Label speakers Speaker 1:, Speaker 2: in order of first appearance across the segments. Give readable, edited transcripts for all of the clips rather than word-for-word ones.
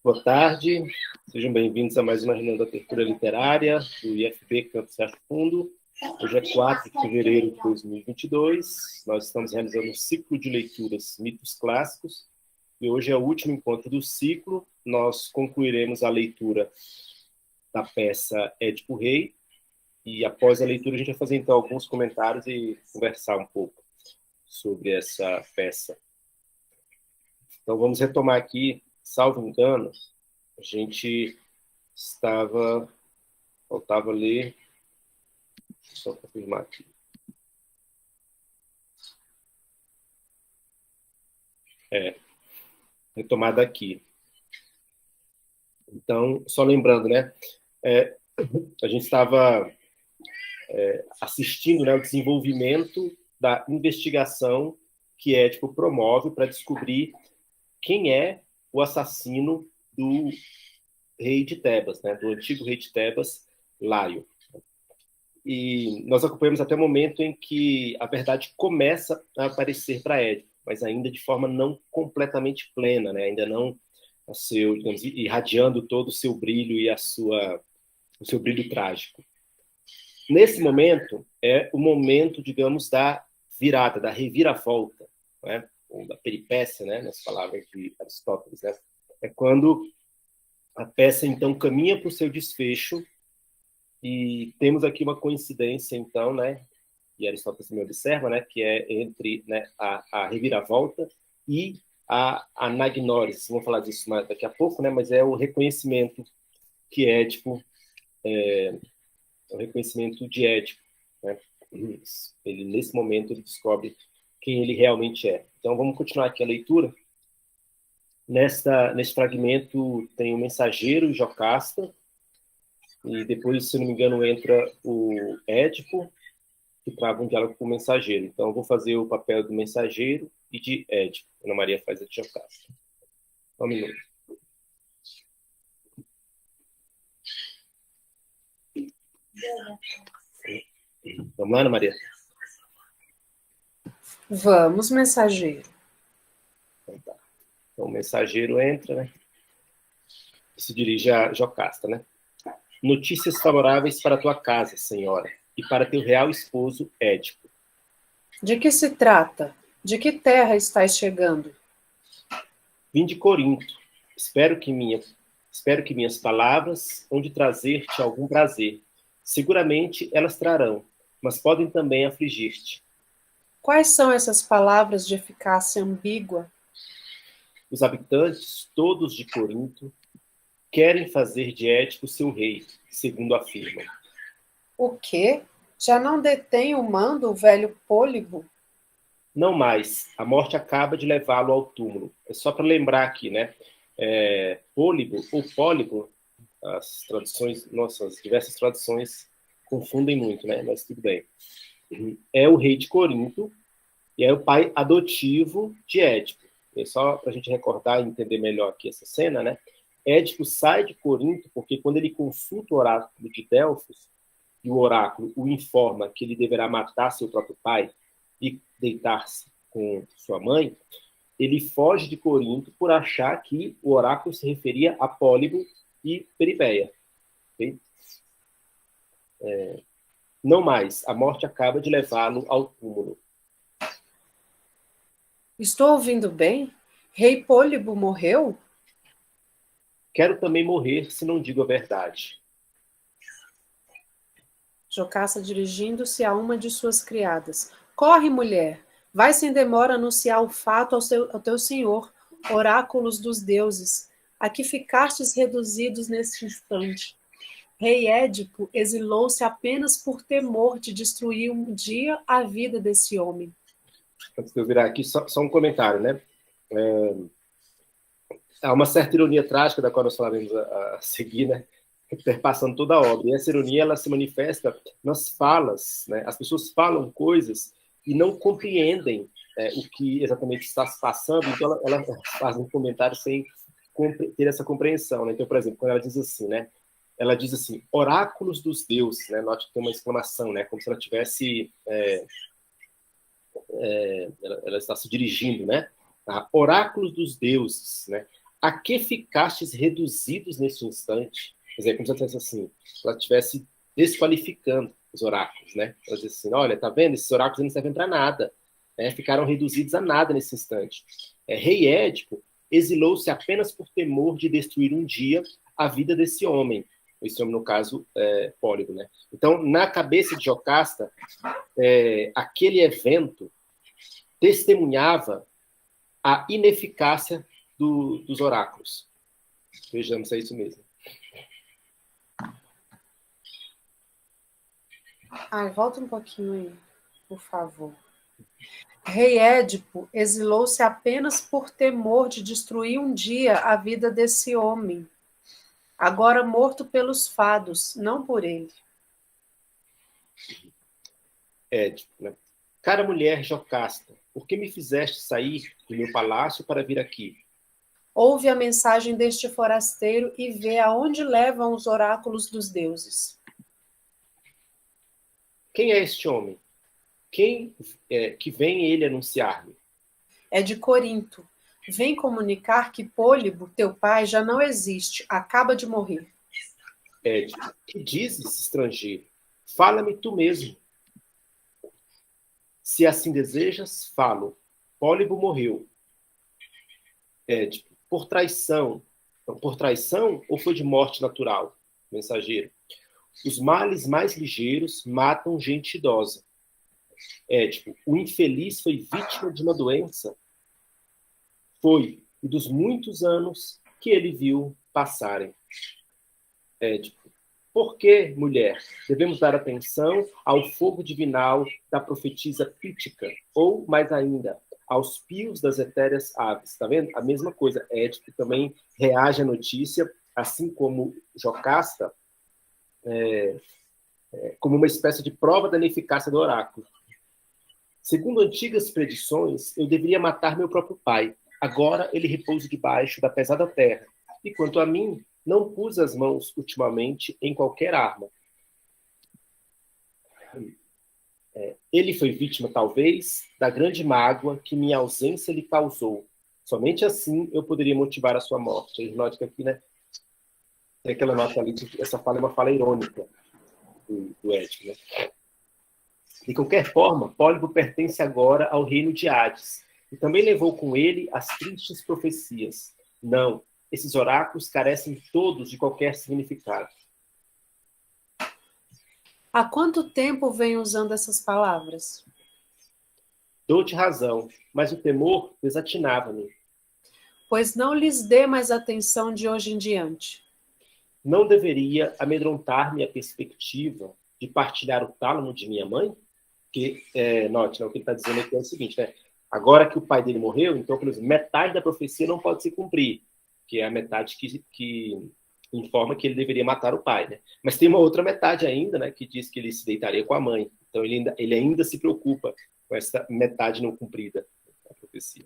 Speaker 1: Boa tarde, sejam bem-vindos a mais uma reunião da Tertúlia Literária do IFB Campus Arte Fundo. Hoje é 4 de fevereiro de 2022, nós estamos realizando um ciclo de leituras Mitos Clássicos, e hoje é o último encontro do ciclo. Nós concluiremos a leitura da peça Édipo Rei, e após a leitura a gente vai fazer então alguns comentários e conversar um pouco sobre essa peça. Então vamos retomar aqui. Salvo engano, a gente faltava ler, só confirmar aqui. Retomada aqui. Então, só lembrando, né? A gente estava assistindo, né, o desenvolvimento da investigação que Édipo promove para descobrir quem é o assassino do rei de Tebas, né, do antigo rei de Tebas, Laio. E nós acompanhamos até o momento em que a verdade começa a aparecer para Édipo, mas ainda de forma não completamente plena, né, ainda não digamos, irradiando todo o seu brilho e o seu brilho trágico. Nesse momento, é o momento, digamos, da virada, da reviravolta, né, ou da peripécia, né, nas palavras de Aristóteles, né? É quando a peça, então, caminha para o seu desfecho, e temos aqui uma coincidência, então, né, e Aristóteles também observa, né, que é entre, né, a reviravolta e a anagnóris. Vamos falar disso daqui a pouco, né, mas é o reconhecimento que Édipo, o reconhecimento de Édipo, né? Ele, nesse momento, ele descobre quem ele realmente é. Então, vamos continuar aqui a leitura. Nesse fragmento tem o mensageiro, Jocasta, e depois, se não me engano, entra o Édipo, que trava um diálogo com o mensageiro. Então, eu vou fazer o papel do mensageiro e de Édipo. Ana Maria faz a de Jocasta. Um minuto. Vamos lá, Ana Maria?
Speaker 2: Vamos, mensageiro.
Speaker 1: Então, tá. Então, o mensageiro entra, né? Se dirige a Jocasta, né? Notícias favoráveis para tua casa, senhora, e para teu real esposo, Édipo.
Speaker 2: De que se trata? De que terra estás chegando?
Speaker 1: Vim de Corinto. Espero que minhas palavras hão de trazer-te algum prazer. Seguramente elas trarão, mas podem também afligir-te.
Speaker 2: Quais são essas palavras de eficácia ambígua?
Speaker 1: Os habitantes, todos de Corinto, querem fazer de Édipo seu rei, segundo afirmam.
Speaker 2: O quê? Já não detém o mando o velho Pólibo?
Speaker 1: Não mais. A morte acaba de levá-lo ao túmulo. É só para lembrar aqui, né? Pólibo ou Pólibo, as traduções, nossas diversas traduções confundem muito, né? Mas tudo bem. É o rei de Corinto e é o pai adotivo de Édipo. E só para a gente recordar e entender melhor aqui essa cena, né? Édipo sai de Corinto porque quando ele consulta o oráculo de Delfos, e o oráculo o informa que ele deverá matar seu próprio pai e deitar-se com sua mãe, ele foge de Corinto por achar que o oráculo se referia a Pólibo e Peripéia. Okay? Não mais, a morte acaba de levá-lo ao túmulo.
Speaker 2: Estou ouvindo bem? Rei Pólibo morreu?
Speaker 1: Quero também morrer se não digo a verdade.
Speaker 2: Jocasta dirigindo-se a uma de suas criadas. Corre, mulher! Vai sem demora anunciar o fato ao teu senhor, oráculos dos deuses, a que ficastes reduzidos neste instante. Rei Édipo exilou-se apenas por temor de destruir um dia a vida desse homem.
Speaker 1: Antes de eu virar aqui, só um comentário, né? Há uma certa ironia trágica, da qual nós falaremos a seguir, né? Perpassando toda a obra. E essa ironia, ela se manifesta nas falas, né? As pessoas falam coisas e não compreendem o que exatamente está se passando, então elas fazem um comentário sem ter essa compreensão, né? Então, por exemplo, quando ela diz assim, né? Ela diz assim, oráculos dos deuses, né? Note que tem uma exclamação, né? Como se ela tivesse... ela está se dirigindo, né? A oráculos dos deuses, né? a que ficastes reduzidos neste instante? Quer dizer, como se ela dissesse assim, ela estivesse desqualificando os oráculos, né? Ela diz assim, olha, tá vendo? Esses oráculos não servem para nada, né? Ficaram reduzidos a nada nesse instante. Rei Édipo exilou-se apenas por temor de destruir um dia a vida desse homem. Esse homem, no caso, Pólibo, né? Então, na cabeça de Jocasta, aquele evento testemunhava a ineficácia dos oráculos. Vejamos se é isso mesmo.
Speaker 2: Volta um pouquinho aí, por favor. Rei Édipo exilou-se apenas por temor de destruir um dia a vida desse homem, agora morto pelos fados, não por ele.
Speaker 1: Édipo, né? Cara mulher Jocasta, por que me fizeste sair do meu palácio para vir aqui?
Speaker 2: Ouve a mensagem deste forasteiro e vê aonde levam os oráculos dos deuses.
Speaker 1: Quem é este homem? Quem que vem ele anunciar-me?
Speaker 2: É de Corinto. Vem comunicar que Pólibo, teu pai, já não existe, acaba de morrer.
Speaker 1: Édipo, que dizes, estrangeiro? Fala-me tu mesmo. Se assim desejas, falo. Pólibo morreu. Édipo, por traição ou foi de morte natural? Mensageiro. Os males mais ligeiros matam gente idosa. Édipo, o infeliz foi vítima de uma doença? Foi, e dos muitos anos que ele viu passarem. Édipo, por que, mulher, devemos dar atenção ao fogo divinal da profetisa Pítica, ou, mais ainda, aos pios das etéreas aves? Está vendo? A mesma coisa. Édipo também reage à notícia, assim como Jocasta, como uma espécie de prova da ineficácia do oráculo. Segundo antigas predições, eu deveria matar meu próprio pai. Agora ele repousa debaixo da pesada terra. E quanto a mim, não pus as mãos ultimamente em qualquer arma. Ele foi vítima, talvez, da grande mágoa que minha ausência lhe causou. Somente assim eu poderia motivar a sua morte. A nota aqui, né? Tem aquela nota ali, essa fala é uma fala irônica do Édipo, né? De qualquer forma, Pólibo pertence agora ao reino de Hades, e também levou com ele as tristes profecias. Não, esses oráculos carecem todos de qualquer significado.
Speaker 2: Há quanto tempo vem usando essas palavras?
Speaker 1: Dou-te razão, mas o temor desatinava-me.
Speaker 2: Pois não lhes dê mais atenção de hoje em diante.
Speaker 1: Não deveria amedrontar-me a perspectiva de partilhar o tálamo de minha mãe? Que, note, né, o que ele está dizendo aqui é o seguinte, né? Agora que o pai dele morreu, então, por exemplo, metade da profecia não pode se cumprir, que é a metade que informa que ele deveria matar o pai, né? Mas tem uma outra metade ainda, né, que diz que ele se deitaria com a mãe. Então, ele ainda se preocupa com essa metade não cumprida da profecia.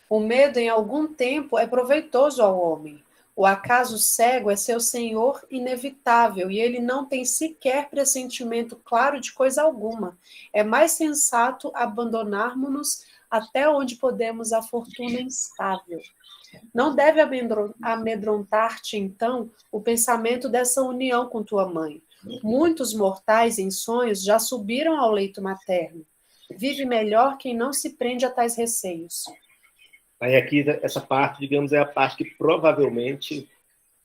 Speaker 2: O medo, em algum tempo, é proveitoso ao homem. O acaso cego é seu senhor inevitável, e ele não tem sequer pressentimento claro de coisa alguma. É mais sensato abandonarmos-nos até onde podemos a fortuna instável. Não deve amedrontar-te, então, o pensamento dessa união com tua mãe. Muitos mortais em sonhos já subiram ao leito materno. Vive melhor quem não se prende a tais receios.
Speaker 1: Aí aqui, essa parte, digamos, é a parte que provavelmente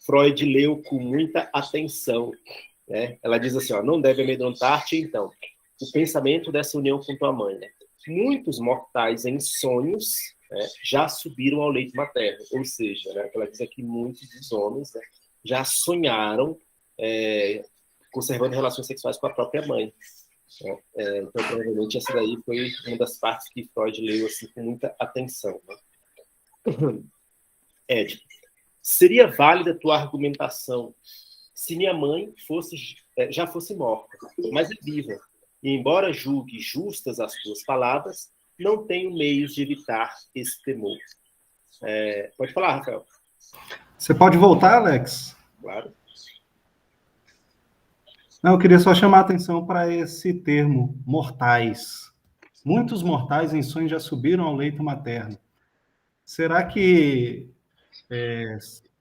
Speaker 1: Freud leu com muita atenção, né? Ela diz assim, ó, não deve amedrontar-te, então, o pensamento dessa união com tua mãe, né? Muitos mortais em sonhos, né, já subiram ao leito materno, ou seja, né, ela diz aqui, muitos dos homens, né, já sonharam conservando relações sexuais com a própria mãe. Então, provavelmente, essa daí foi uma das partes que Freud leu assim, com muita atenção, né? Édipo, seria válida a tua argumentação se minha mãe já fosse morta, mas é viva, e embora julgue justas as tuas palavras, não tenho meios de evitar esse temor. Pode falar, Rafael.
Speaker 3: Você pode voltar, Alex?
Speaker 1: Claro.
Speaker 3: Não, eu queria só chamar a atenção para esse termo, mortais. Muitos mortais em sonhos já subiram ao leito materno. será que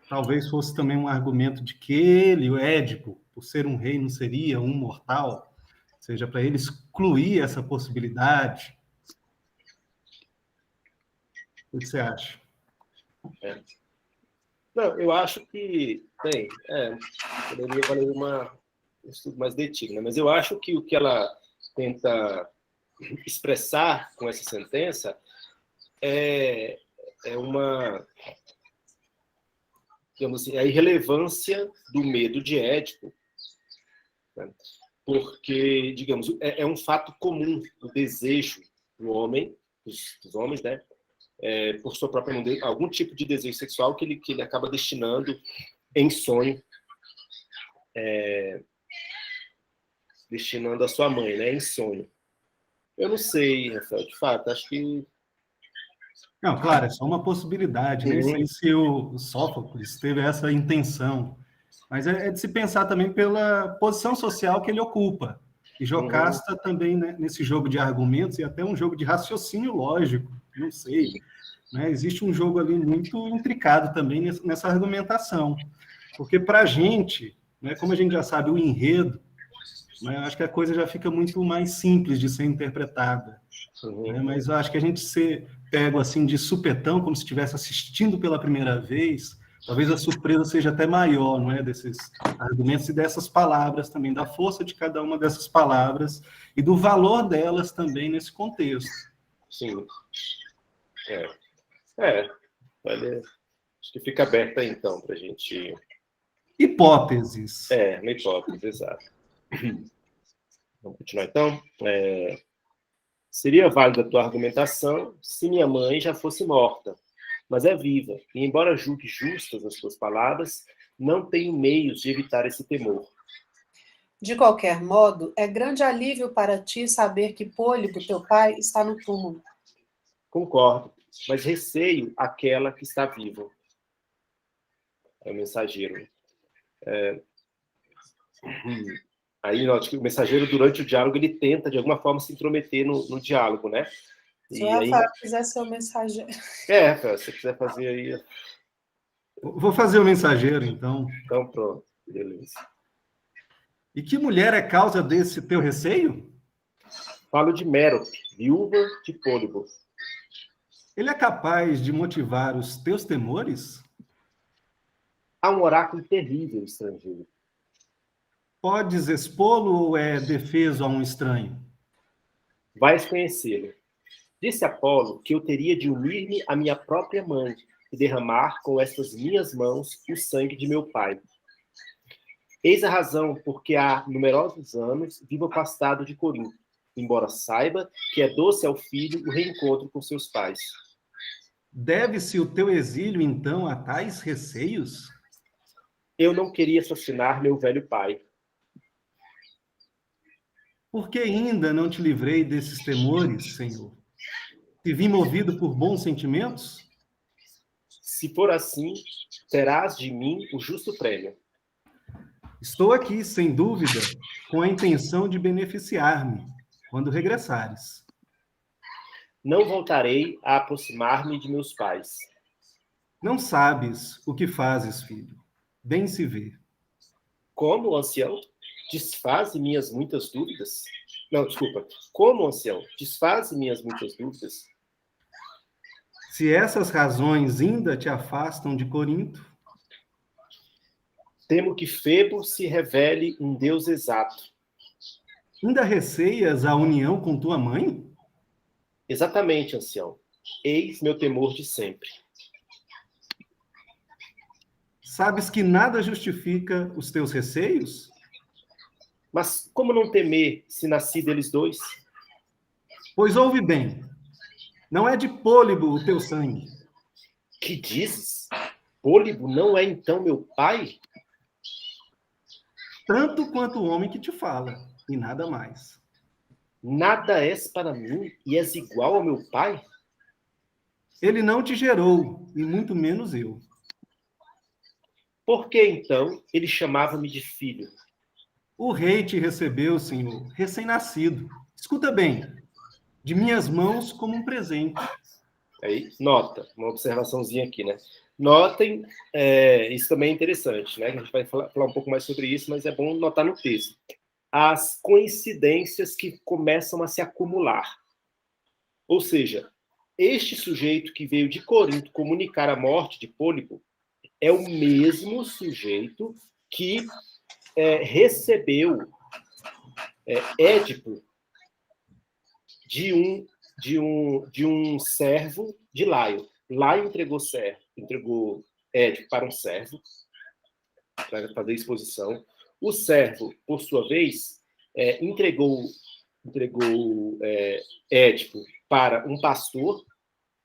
Speaker 3: talvez fosse também um argumento de que ele, o Édipo, por ser um rei, não seria um mortal? Ou seja, para ele excluir essa possibilidade? O que você acha?
Speaker 1: Não, eu acho que, bem, poderia valer um estudo mais detido, né? Mas eu acho que o que ela tenta expressar com essa sentença é uma, digamos assim, a irrelevância do medo de Édipo, né? Porque, digamos, é um fato comum o desejo do homem, dos homens, né? Por sua própria mão, algum tipo de desejo sexual que ele acaba destinando em sonho, destinando a sua mãe, né? Em sonho. Eu não sei, Rafael, de fato, acho que...
Speaker 3: Não, claro, é só uma possibilidade. Nem sei se o Sófocles teve essa intenção, mas é de se pensar também pela posição social que ele ocupa. E Jocasta também, né, nesse jogo de argumentos e até um jogo de raciocínio lógico, não sei. Né? Existe um jogo ali muito intricado também nessa argumentação. Porque para a gente, né, como a gente já sabe o enredo, né, eu acho que a coisa já fica muito mais simples de ser interpretada. Né? Mas eu acho que a gente ser pego assim de supetão, como se estivesse assistindo pela primeira vez, talvez a surpresa seja até maior, não é? Desses argumentos e dessas palavras também, da força de cada uma dessas palavras e do valor delas também nesse contexto.
Speaker 1: Sim. Olha, acho que fica aberta aí, então, para a gente...
Speaker 3: Hipóteses.
Speaker 1: Uma hipótese, exato. Vamos continuar, então. Seria válida a tua argumentação se minha mãe já fosse morta, mas é viva, e embora julgue justas as tuas palavras, não tenho meios de evitar esse temor.
Speaker 2: De qualquer modo, é grande alívio para ti saber que Pólibo, teu pai, está no túmulo.
Speaker 1: Concordo, mas receio aquela que está viva. É o mensageiro. Aí, note que o mensageiro, durante o diálogo, ele tenta, de alguma forma, se intrometer no diálogo, né?
Speaker 2: Se o Rafael quiser ser o mensageiro.
Speaker 1: Rafael, se você quiser fazer aí...
Speaker 3: Vou fazer o mensageiro, então.
Speaker 1: Então, pronto. Beleza.
Speaker 3: E que mulher é causa desse teu receio?
Speaker 1: Falo de Mérope, viúva de Pólibo.
Speaker 3: Ele é capaz de motivar os teus temores?
Speaker 1: Há um oráculo terrível, estrangeiro.
Speaker 3: Podes expô-lo ou é defeso a um estranho?
Speaker 1: Vais conhecê-lo. Disse Apolo que eu teria de unir-me à minha própria mãe e derramar com estas minhas mãos o sangue de meu pai. Eis a razão porque há numerosos anos vivo afastado de Corinto, embora saiba que é doce ao filho o reencontro com seus pais.
Speaker 3: Deve-se o teu exílio, então, a tais receios?
Speaker 1: Eu não queria assassinar meu velho pai.
Speaker 3: Por que ainda não te livrei desses temores, Senhor? Te vi movido por bons sentimentos?
Speaker 1: Se for assim, terás de mim o justo prêmio.
Speaker 3: Estou aqui, sem dúvida, com a intenção de beneficiar-me quando regressares.
Speaker 1: Não voltarei a aproximar-me de meus pais.
Speaker 3: Não sabes o que fazes, filho. Bem se vê.
Speaker 1: Como, ancião, desfaze minhas muitas dúvidas? Não, desculpa. Como, ancião, desfaze minhas muitas dúvidas?
Speaker 3: Se essas razões ainda te afastam de Corinto,
Speaker 1: temo que Febo se revele um Deus exato.
Speaker 3: ainda receias a união com tua mãe?
Speaker 1: Exatamente, ancião. Eis meu temor de sempre.
Speaker 3: Sabes que nada justifica os teus receios?
Speaker 1: Mas como não temer se nasci deles dois?
Speaker 3: Pois ouve bem, não é de Pólibo o teu sangue.
Speaker 1: Que dizes? Pólibo não é então meu pai?
Speaker 3: Tanto quanto o homem que te fala, e nada mais.
Speaker 1: Nada és para mim e és igual ao meu pai?
Speaker 3: Ele não te gerou, e muito menos eu.
Speaker 1: Por que então ele chamava-me de filho?
Speaker 3: O rei te recebeu, Senhor, recém-nascido. Escuta bem, de minhas mãos como um presente.
Speaker 1: Aí, nota, uma observaçãozinha aqui, né? Notem, isso também é interessante, né? A gente vai falar um pouco mais sobre isso, mas é bom notar no texto. As coincidências que começam a se acumular. Ou seja, este sujeito que veio de Corinto comunicar a morte de Pólipo é o mesmo sujeito que recebeu Édipo de um servo de Laio. Laio entregou Édipo para um servo, para fazer exposição. O servo, por sua vez, entregou Édipo para um pastor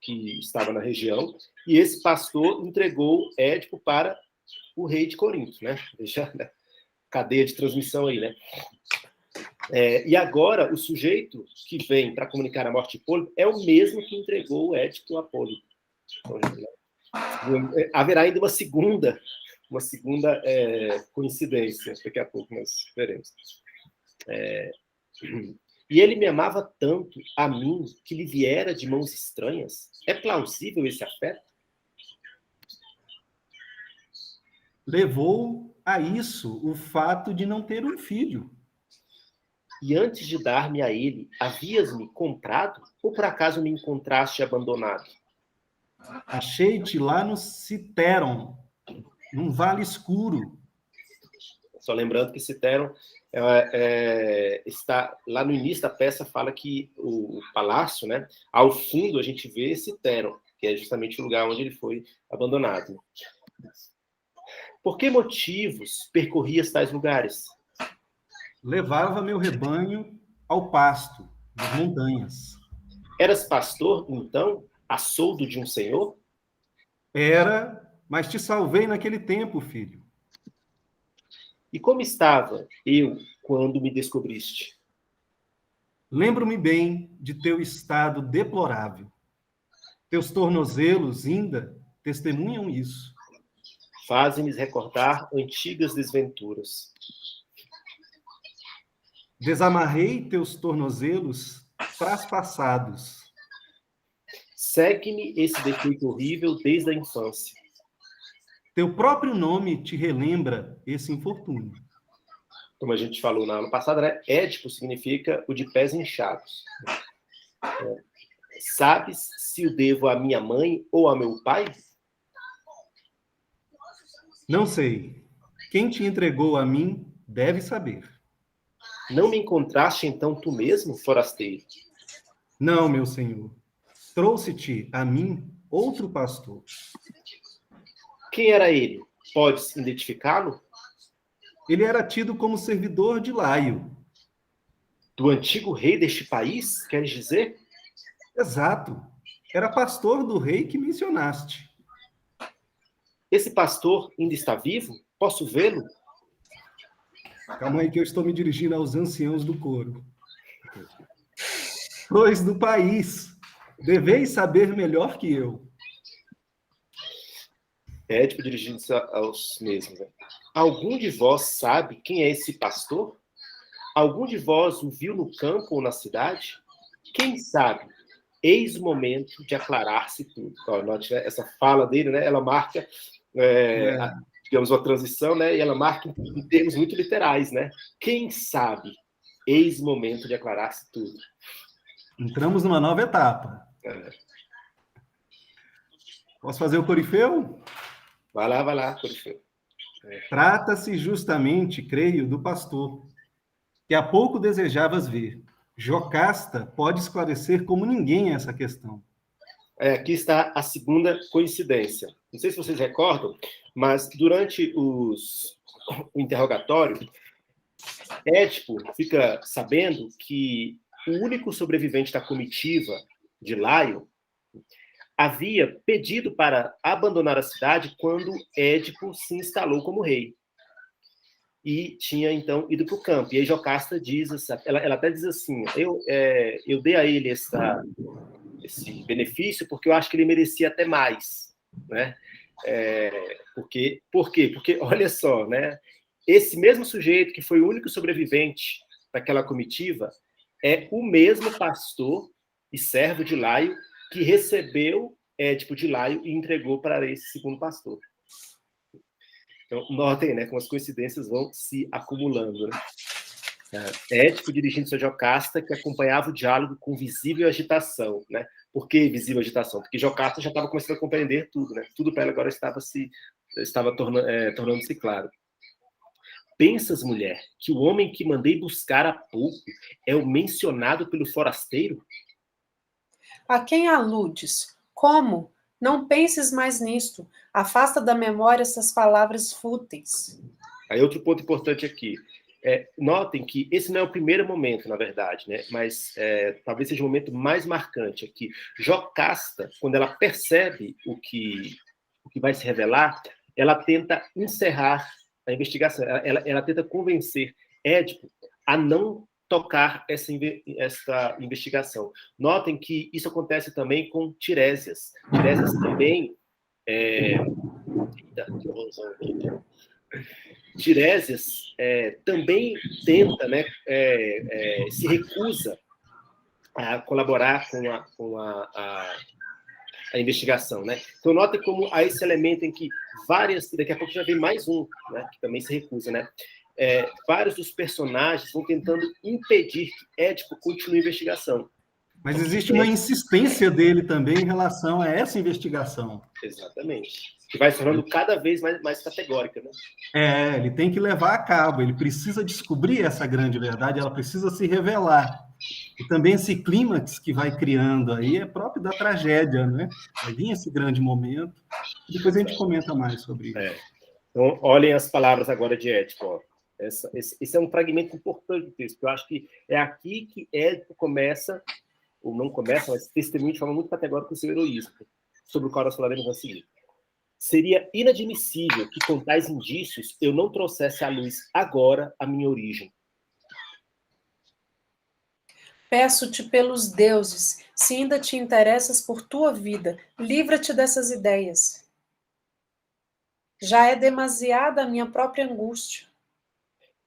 Speaker 1: que estava na região, e esse pastor entregou Édipo para o rei de Corinto, né? Deixa cadeia de transmissão aí, né? E agora, o sujeito que vem para comunicar a morte de Pólipo é o mesmo que entregou o Édipo a Pólipo. Então, haverá ainda uma segunda coincidência, daqui a pouco nós veremos. E ele me amava tanto a mim que lhe viera de mãos estranhas. É plausível esse afeto?
Speaker 3: Levou a isso o fato de não ter um filho.
Speaker 1: E antes de dar-me a ele, havias-me comprado? Ou por acaso me encontraste abandonado?
Speaker 3: Achei-te lá no Citeron, num vale escuro.
Speaker 1: Só lembrando que Citeron está lá no início da peça, fala que o palácio, né? Ao fundo a gente vê Citeron, que é justamente o lugar onde ele foi abandonado. Por que motivos percorrias tais lugares?
Speaker 3: Levava meu rebanho ao pasto, nas montanhas.
Speaker 1: Eras pastor, então, a soldo de um senhor?
Speaker 3: Era, mas te salvei naquele tempo, filho.
Speaker 1: E como estava eu quando me descobriste?
Speaker 3: Lembro-me bem de teu estado deplorável. Teus tornozelos ainda testemunham isso.
Speaker 1: Fazem-me recordar antigas desventuras.
Speaker 3: Desamarrei teus tornozelos traspassados.
Speaker 1: Segue-me esse defeito horrível desde a infância.
Speaker 3: Teu próprio nome te relembra esse infortúnio.
Speaker 1: Como a gente falou na aula passada, né? Édipo significa o de pés inchados. Sabes se o devo à minha mãe ou ao meu pai?
Speaker 3: Não sei. Quem te entregou a mim deve saber.
Speaker 1: Não me encontraste então tu mesmo, forasteiro?
Speaker 3: Não, meu senhor. Trouxe-te a mim outro pastor.
Speaker 1: Quem era ele? Podes identificá-lo?
Speaker 3: Ele era tido como servidor de Laio.
Speaker 1: Do antigo rei deste país, queres dizer?
Speaker 3: Exato. Era pastor do rei que mencionaste.
Speaker 1: Esse pastor ainda está vivo? Posso vê-lo?
Speaker 3: Calma aí que eu estou me dirigindo aos anciãos do coro. Sois do país. Deveis saber melhor que eu.
Speaker 1: Édipo dirigindo-se aos mesmos. Né? Algum de vós sabe quem é esse pastor? Algum de vós o viu no campo ou na cidade? Quem sabe? Eis o momento de aclarar-se tudo. Ó, note, né? Essa fala dele, né? Ela marca, digamos, uma transição, né? E ela marca em termos muito literais, né? Quem sabe? Eis o momento de aclarar-se tudo.
Speaker 3: Entramos numa nova etapa. Posso fazer o corifeu?
Speaker 1: Vai lá, corifeu.
Speaker 3: Trata-se justamente, creio, do pastor, que há pouco desejavas ver. Jocasta pode esclarecer como ninguém essa questão.
Speaker 1: Aqui está a segunda coincidência. Não sei se vocês recordam, mas durante o interrogatório, Édipo fica sabendo que o único sobrevivente da comitiva de Laio havia pedido para abandonar a cidade quando Édipo se instalou como rei. E tinha, então, ido para o campo. E aí Jocasta diz, ela até diz assim, eu dei a ele esse benefício porque eu acho que ele merecia até mais. Né? Por quê? Porque, olha só, né? Esse mesmo sujeito que foi o único sobrevivente daquela comitiva é o mesmo pastor e servo de Laio que recebeu Édipo de Laio e entregou para esse segundo pastor. Então, notem, né, como as coincidências vão se acumulando. Né? Édipo dirigindo-se a Jocasta, que acompanhava o diálogo com visível agitação. Né? Por que visível agitação? Porque Jocasta já estava começando a compreender tudo. Né? Tudo para ela agora estava tornando-se claro. Pensas, mulher, que o homem que mandei buscar há pouco é o mencionado pelo forasteiro?
Speaker 2: A quem aludes? Como? Não penses mais nisto. Afasta da memória essas palavras fúteis.
Speaker 1: Aí outro ponto importante aqui. Notem que esse não é o primeiro momento, na verdade, né? Mas talvez seja o momento mais marcante aqui. Jocasta, quando ela percebe o que vai se revelar, ela tenta encerrar a investigação. Ela tenta convencer Édipo a não tocar essa investigação. Notem que isso acontece também com Tiresias. Tiresias também... Tiresias também tenta, né, se recusa a colaborar com a investigação, né? Então, notem como há esse elemento em que daqui a pouco já vem mais um, né, que também se recusa, né? Vários dos personagens vão tentando impedir que Édipo continue a investigação.
Speaker 3: Mas existe uma insistência dele também em relação a essa investigação.
Speaker 1: Exatamente. Que vai se tornando cada vez mais categórica, né?
Speaker 3: Ele tem que levar a cabo, ele precisa descobrir essa grande verdade, ela precisa se revelar. E também esse clímax que vai criando aí é próprio da tragédia, né? Vai vir esse grande momento, e depois a gente comenta mais sobre isso.
Speaker 1: Então, olhem as palavras agora de Édipo. Ó. Esse é um fragmento importante do texto, porque eu acho que é aqui que Édipo começa, ou não começa, mas testemunha de forma muito categórica o seu heroísmo, sobre o qual nós falaremos a seguir. Seria inadmissível que, com tais indícios, eu não trouxesse à luz agora a minha origem.
Speaker 2: Peço-te pelos deuses, se ainda te interessas por tua vida, livra-te dessas ideias. Já é demasiada a minha própria angústia.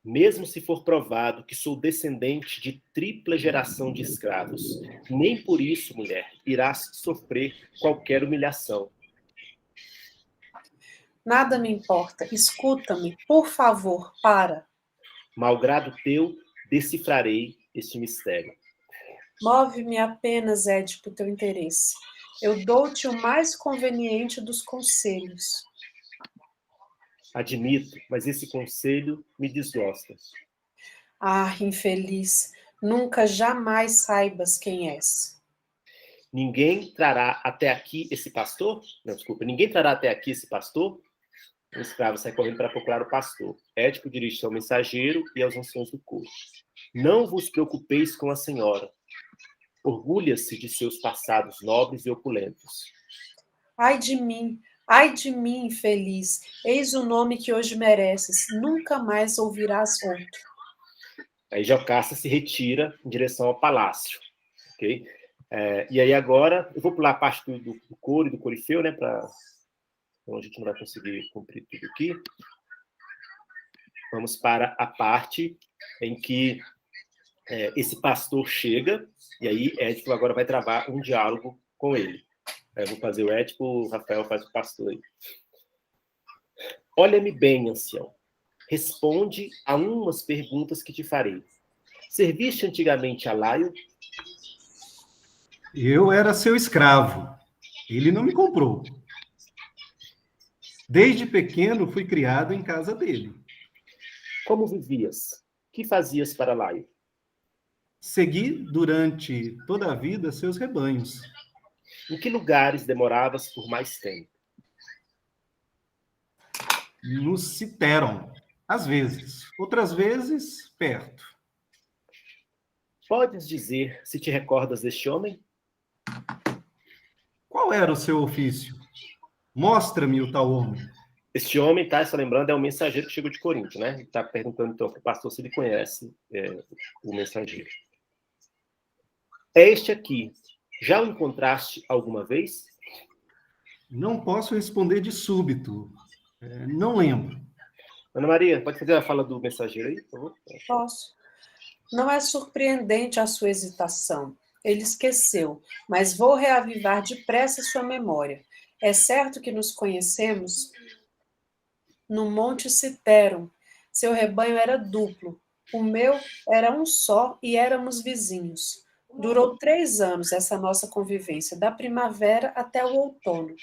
Speaker 1: Mesmo se for provado que sou descendente de tripla geração de escravos, nem por isso, mulher, irás sofrer qualquer humilhação.
Speaker 2: Nada me importa, escuta-me, por favor, para.
Speaker 1: Malgrado teu, decifrarei este mistério.
Speaker 2: Move-me apenas, Édipo, teu interesse. Eu dou-te o mais conveniente dos conselhos.
Speaker 1: Admito, mas esse conselho me desgosta.
Speaker 2: Ah, infeliz, nunca jamais saibas quem és.
Speaker 1: Ninguém trará até aqui esse pastor? Não, desculpa. Ninguém trará até aqui esse pastor? O escravo sai correndo para procurar o pastor. Édipo dirige-se ao mensageiro e aos anciãos do corpo. Não vos preocupeis com a senhora. Orgulha-se de seus passados nobres e opulentos.
Speaker 2: Ai de mim, infeliz. Eis o nome que hoje mereces. Nunca mais ouvirás outro.
Speaker 1: Aí Jocasta se retira em direção ao palácio. Ok? E aí agora, eu vou pular a parte do coro e do corifeu, né? Então a gente não vai conseguir cumprir tudo aqui. Vamos para a parte em que esse pastor chega, e aí Édipo agora vai travar um diálogo com ele. Eu vou fazer o Édipo, o Rafael faz o pastor aí. Olha-me bem, ancião. Responde a umas perguntas que te farei. Serviste antigamente a Laio?
Speaker 3: Eu era seu escravo. Ele não me comprou. Desde pequeno fui criado em casa dele.
Speaker 1: Como vivias? Que fazias para Laio?
Speaker 3: Segui durante toda a vida seus rebanhos.
Speaker 1: Em que lugares demoravas por mais tempo?
Speaker 3: No Citeron, às vezes. Outras vezes, perto.
Speaker 1: Podes dizer se te recordas deste homem?
Speaker 3: Qual era o seu ofício? Mostra-me o tal homem.
Speaker 1: Este homem, tá? Só lembrando, é o mensageiro que chegou de Corinto, né? Ele está perguntando, então, para o pastor se ele conhece o mensageiro. É este aqui. Já o encontraste alguma vez?
Speaker 3: Não posso responder de súbito. Não lembro.
Speaker 1: Ana Maria, pode fazer a fala do mensageiro aí, por favor?
Speaker 2: Posso. Não é surpreendente a sua hesitação. ele esqueceu, mas vou reavivar depressa sua memória. É certo que nos conhecemos no Monte Citeron. Seu rebanho era duplo, o meu era um só e éramos vizinhos. Durou 3 anos essa nossa convivência, da primavera até o outono.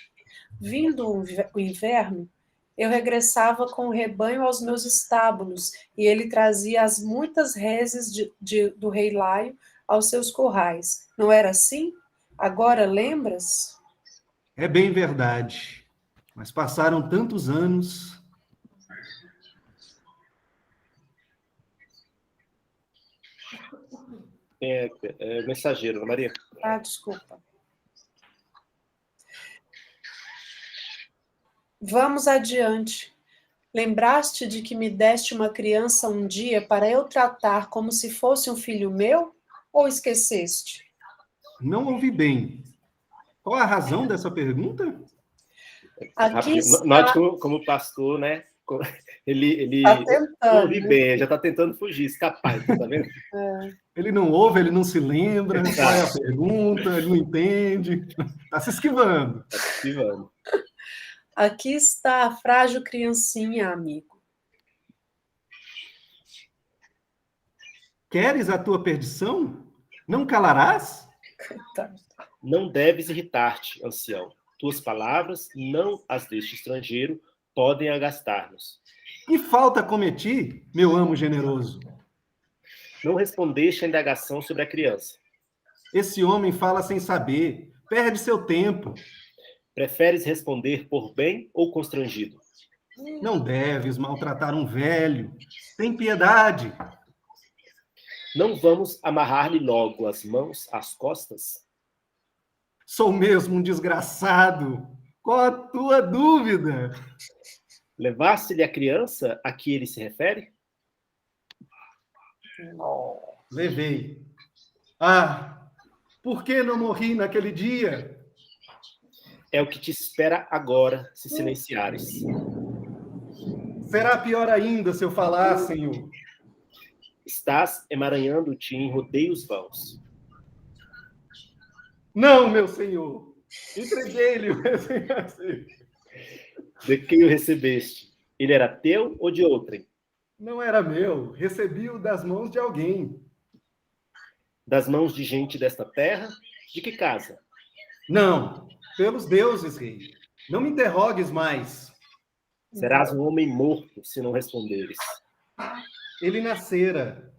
Speaker 2: Vindo o inverno, eu regressava com o rebanho aos meus estábulos, e ele trazia as muitas reses do rei Laio aos seus currais. Não era assim? Agora lembras?
Speaker 3: É bem verdade. Mas passaram tantos anos.
Speaker 1: Mensageiro, Ana Maria.
Speaker 2: Ah, desculpa. Vamos adiante. Lembraste de que me deste uma criança um dia para eu tratar como se fosse um filho meu? Ou esqueceste?
Speaker 3: Não ouvi bem. Qual a razão dessa pergunta?
Speaker 2: Aqui está...
Speaker 1: Note como o pastor, né? Ele
Speaker 2: Tá tentando,
Speaker 1: não ouvi bem, já está tentando fugir, escapar, tá vendo?
Speaker 3: Ele não ouve, ele não se lembra, qual é a pergunta, ele não entende, está se esquivando.
Speaker 1: Está se esquivando.
Speaker 2: Aqui está a frágil criancinha, amigo.
Speaker 3: Queres a tua perdição? Não calarás?
Speaker 2: Coitado.
Speaker 1: Não deves irritar-te, ancião. Tuas palavras, não as deste estrangeiro, podem agastar-nos.
Speaker 3: Que falta cometi, meu amo generoso?
Speaker 1: Não respondeste à indagação sobre a criança.
Speaker 3: Esse homem fala sem saber, perde seu tempo.
Speaker 1: Preferes responder por bem ou constrangido?
Speaker 3: Não deves maltratar um velho. Tem piedade.
Speaker 1: Não vamos amarrar-lhe logo as mãos às costas?
Speaker 3: Sou mesmo um desgraçado. Qual a tua dúvida?
Speaker 1: Levaste-lhe a criança a que ele se refere?
Speaker 2: Não.
Speaker 3: Levei. Ah, por que não morri naquele dia?
Speaker 1: É o que te espera agora, se silenciares.
Speaker 3: Será pior ainda se eu falar, Senhor.
Speaker 1: Estás emaranhando-te em rodeios vãos.
Speaker 3: Não, meu Senhor. Entreguei-lhe.
Speaker 1: De quem o recebeste? Ele era teu ou de outrem?
Speaker 3: Não era meu. Recebi-o das mãos de alguém.
Speaker 1: Das mãos de gente desta terra? De que casa?
Speaker 3: Não, pelos deuses, rei. Não me interrogues mais.
Speaker 1: Serás um homem morto se não responderes.
Speaker 3: Ele nascera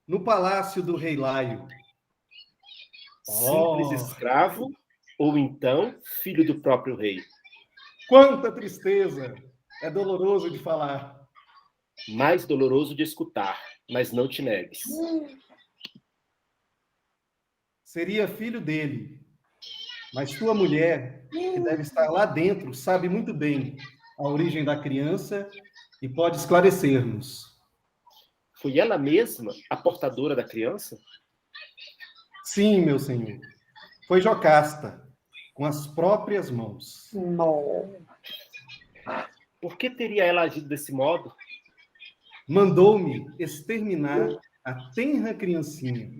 Speaker 3: no palácio do rei Laio.
Speaker 1: Simples escravo ou então filho do próprio rei?
Speaker 3: Quanta tristeza! É doloroso de falar.
Speaker 1: Mais doloroso de escutar, mas não te negues.
Speaker 3: Seria filho dele. Mas tua mulher, que deve estar lá dentro, sabe muito bem a origem da criança e pode esclarecer-nos.
Speaker 1: Foi ela mesma a portadora da criança?
Speaker 3: Sim, meu senhor. Foi Jocasta, com as próprias mãos.
Speaker 2: Não.
Speaker 1: Por que teria ela agido desse modo?
Speaker 3: Mandou-me exterminar a tenra criancinha.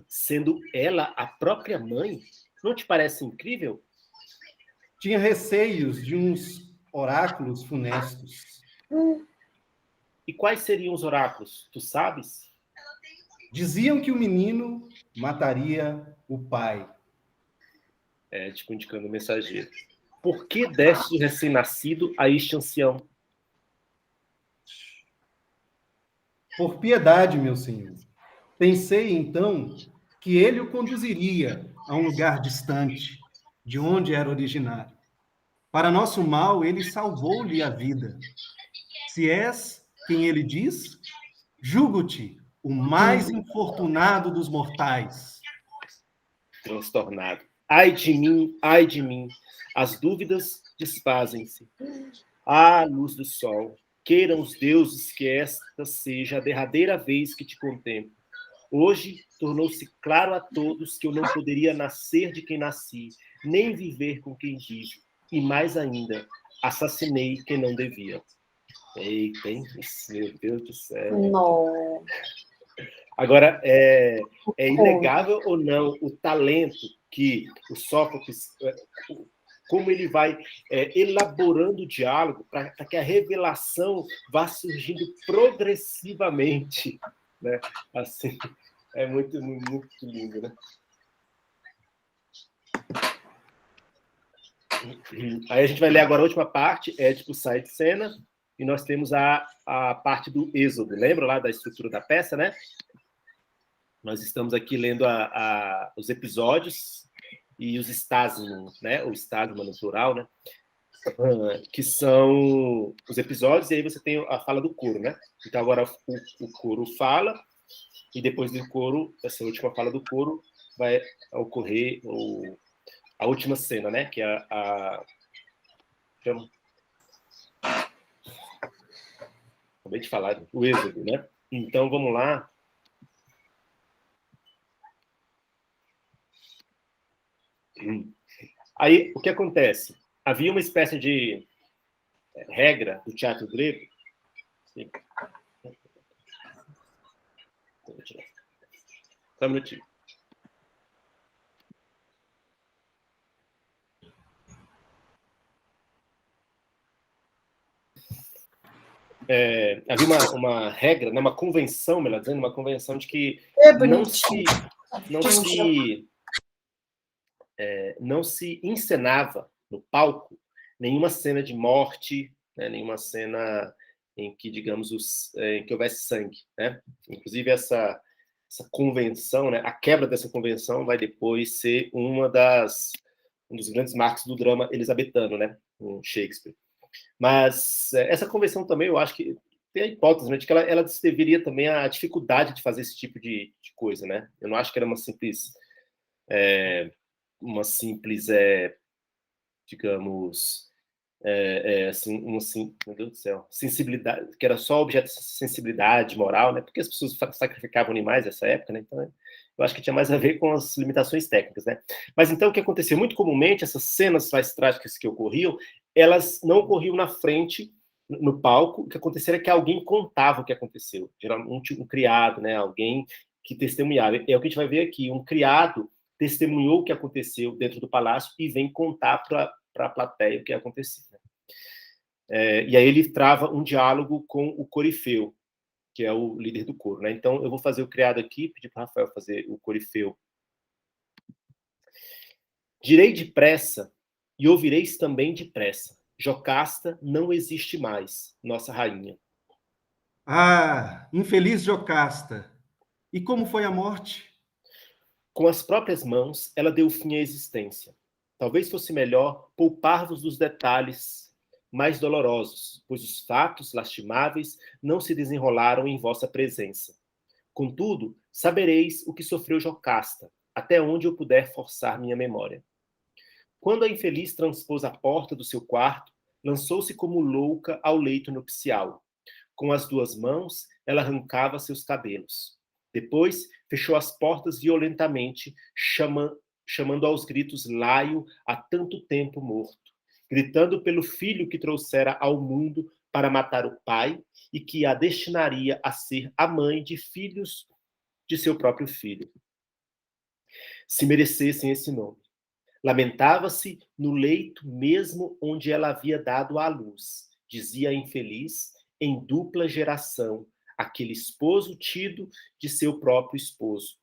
Speaker 1: Sendo ela a própria mãe? Não te parece incrível?
Speaker 3: Tinha receios de uns oráculos funestos.
Speaker 1: E quais seriam os oráculos? Tu sabes?
Speaker 3: Diziam que o menino mataria o pai.
Speaker 1: Tipo, indicando o mensageiro. Por que deste o recém-nascido a este ancião?
Speaker 3: Por piedade, meu senhor. Pensei, então, que ele o conduziria a um lugar distante, de onde era originário. Para nosso mal, ele salvou-lhe a vida. Se és quem ele diz, julgo-te o mais infortunado dos mortais.
Speaker 1: Transtornado. Ai de mim, as dúvidas desfazem-se. Ah, luz do sol, queiram os deuses que esta seja a derradeira vez que te contemplo. Hoje tornou-se claro a todos que eu não poderia nascer de quem nasci, nem viver com quem vivo. E mais ainda, assassinei quem não devia. Eita, hein? Meu Deus do céu.
Speaker 2: Não.
Speaker 1: Agora, é inegável ou não o talento que o Sófocles, como ele vai elaborando o diálogo para que a revelação vá surgindo progressivamente, né? Assim, é muito, muito lindo, né? Aí a gente vai ler agora a última parte, Édipo sai de cena, e nós temos a parte do Êxodo. Lembra lá da estrutura da peça, né? Nós estamos aqui lendo os episódios e os estásimos, né? O estásimo no plural, né? Que são os episódios, e aí você tem a fala do coro, né? Então agora o coro fala, e depois do coro, essa última fala do coro, vai ocorrer a última cena, né? Que é acabei de falar, o Êxodo, né? Então vamos lá. Aí o que acontece? Havia uma espécie de regra do teatro grego. Só um minutinho. Havia uma regra, né, uma convenção, melhor dizendo, uma convenção de que não se encenava no palco nenhuma cena de morte, né, nenhuma cena em que, digamos, em que houvesse sangue, né? Inclusive essa convenção, né, a quebra dessa convenção vai depois ser um dos grandes marcos do drama elizabetano, né, com Shakespeare. Mas essa convenção também, eu acho que tem a hipótese, né, de que ela deveria também a dificuldade de fazer esse tipo de coisa, né? Eu não acho que era uma simples, digamos, assim, meu Deus do céu, sensibilidade, que era só objeto de sensibilidade moral, né? Porque as pessoas sacrificavam animais nessa época, né? Então, eu acho que tinha mais a ver com as limitações técnicas, né? Mas então o que acontecia? Muito comumente, essas cenas mais trágicas que ocorriam, elas não ocorriam na frente, no palco. O que acontecia era que alguém contava o que aconteceu. Geralmente um criado, né? Alguém que testemunhava. É o que a gente vai ver aqui. Um criado testemunhou o que aconteceu dentro do palácio e vem contar para a plateia o que aconteceu. Né? E aí ele trava um diálogo com o corifeu, que é o líder do coro. Né? Então, eu vou fazer o criado aqui, pedir para o Rafael fazer o corifeu. Direi depressa, e ouvireis também depressa. Jocasta não existe mais, nossa rainha.
Speaker 3: Ah, infeliz Jocasta! E como foi a morte?
Speaker 1: Com as próprias mãos, ela deu fim à existência. Talvez fosse melhor poupar-vos dos detalhes mais dolorosos, pois os fatos lastimáveis não se desenrolaram em vossa presença. Contudo, sabereis o que sofreu Jocasta, até onde eu puder forçar minha memória. Quando a infeliz transpôs a porta do seu quarto, lançou-se como louca ao leito nupcial. Com as duas mãos, ela arrancava seus cabelos. Depois, fechou as portas violentamente, chamando aos gritos Laio, há tanto tempo morto, gritando pelo filho que trouxera ao mundo para matar o pai e que a destinaria a ser a mãe de filhos de seu próprio filho, se merecessem esse nome. Lamentava-se no leito mesmo onde ela havia dado à luz, dizia a infeliz, em dupla geração, aquele esposo tido de seu próprio esposo,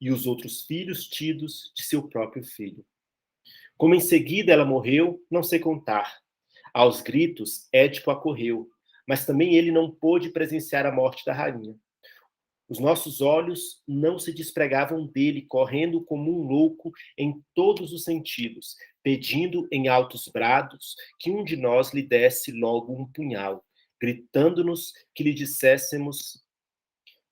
Speaker 1: e os outros filhos tidos de seu próprio filho. Como em seguida ela morreu, não sei contar. Aos gritos, Édipo acorreu, mas também ele não pôde presenciar a morte da rainha. Os nossos olhos não se despregavam dele, correndo como um louco em todos os sentidos, pedindo em altos brados que um de nós lhe desse logo um punhal, gritando-nos que lhe disséssemos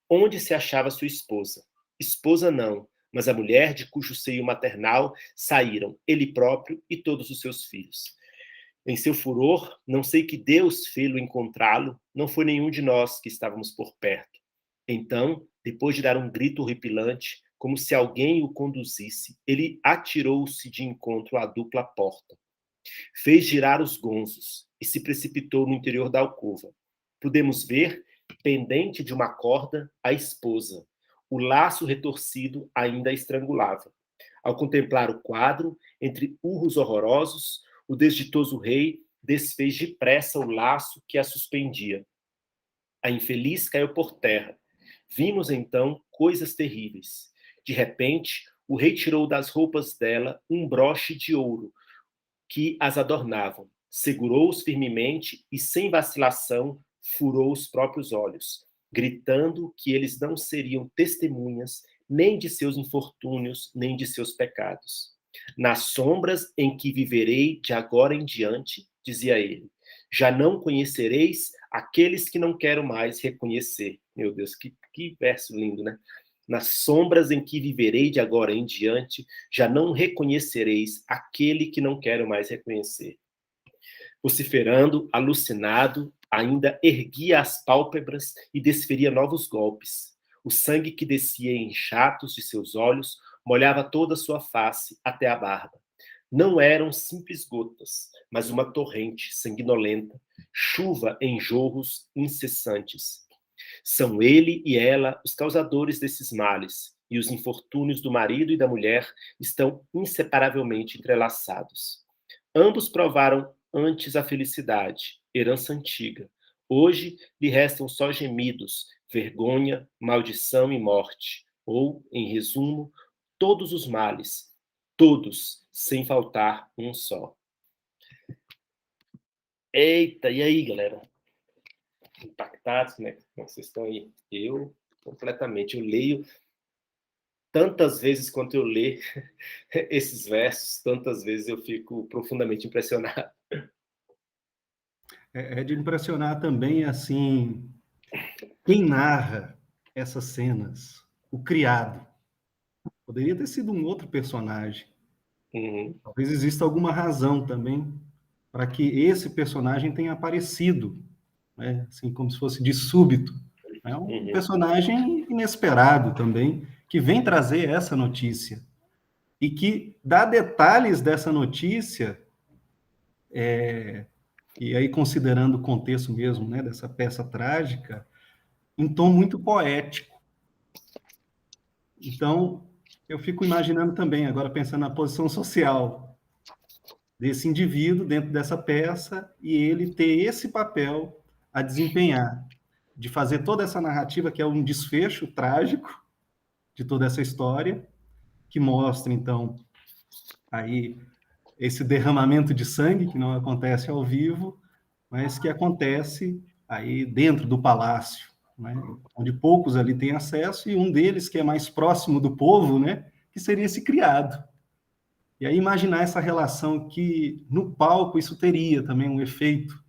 Speaker 1: onde se achava sua esposa. Esposa não, mas a mulher de cujo seio maternal saíram ele próprio e todos os seus filhos. Em seu furor, não sei que Deus fê-lo encontrá-lo, não foi nenhum de nós que estávamos por perto. Então, depois de dar um grito horripilante, como se alguém o conduzisse, ele atirou-se de encontro à dupla porta. Fez girar os gonzos e se precipitou no interior da alcova. Pudemos ver, pendente de uma corda, a esposa, o laço retorcido ainda a estrangulava. Ao contemplar o quadro, entre urros horrorosos, o desditoso rei desfez depressa o laço que a suspendia. A infeliz caiu por terra. Vimos então coisas terríveis. De repente, o rei tirou das roupas dela um broche de ouro que as adornavam, segurou-os firmemente e, sem vacilação, furou os próprios olhos, gritando que eles não seriam testemunhas nem de seus infortúnios, nem de seus pecados. Nas sombras em que viverei de agora em diante, dizia ele, já não conhecereis aqueles que não quero mais reconhecer. Meu Deus, que verso lindo, né? Nas sombras em que viverei de agora em diante, já não reconhecereis aquele que não quero mais reconhecer. Vociferando, alucinado, ainda erguia as pálpebras e desferia novos golpes. O sangue que descia em jatos de seus olhos molhava toda a sua face até a barba. Não eram simples gotas, mas uma torrente sanguinolenta, chuva em jorros incessantes. São ele e ela os causadores desses males, e os infortúnios do marido e da mulher estão inseparavelmente entrelaçados. Ambos provaram antes a felicidade, herança antiga. Hoje lhe restam só gemidos, vergonha, maldição e morte. Ou, em resumo, todos os males, todos, sem faltar um só. Eita, e aí, galera? Impactados, né? Como vocês estão aí? Eu, completamente. Eu leio tantas vezes quanto eu leio esses versos, tantas vezes eu fico profundamente impressionado.
Speaker 3: É de impressionar também, assim, quem narra essas cenas, o criado. Poderia ter sido um outro personagem.
Speaker 1: Uhum.
Speaker 3: Talvez exista alguma razão também para que esse personagem tenha aparecido, né? Assim, como se fosse de súbito. É um personagem inesperado também, que vem trazer essa notícia e que dá detalhes dessa notícia, e aí considerando o contexto mesmo, né, dessa peça trágica, em tom muito poético. Então, eu fico imaginando também, agora pensando na posição social desse indivíduo dentro dessa peça e ele ter esse papel a desempenhar, de fazer toda essa narrativa que é um desfecho trágico de toda essa história, que mostra, então, aí esse derramamento de sangue, que não acontece ao vivo, mas que acontece aí dentro do palácio, né? Onde poucos ali têm acesso, e um deles, que é mais próximo do povo, né? Que seria esse criado. E aí imaginar essa relação que no palco isso teria também um efeito,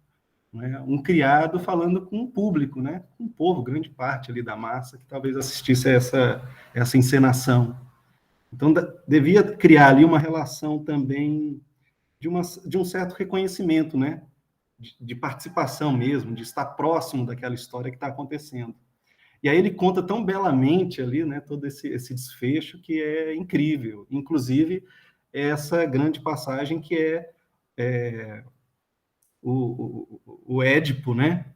Speaker 3: né? Um criado falando com o público, né? Com o povo, grande parte ali da massa que talvez assistisse a essa encenação. Então devia criar ali uma relação também de um certo reconhecimento, né? De participação mesmo, de estar próximo daquela história que está acontecendo. E aí ele conta tão belamente ali, né? Todo esse desfecho que é incrível. Inclusive essa grande passagem que é o Édipo, né?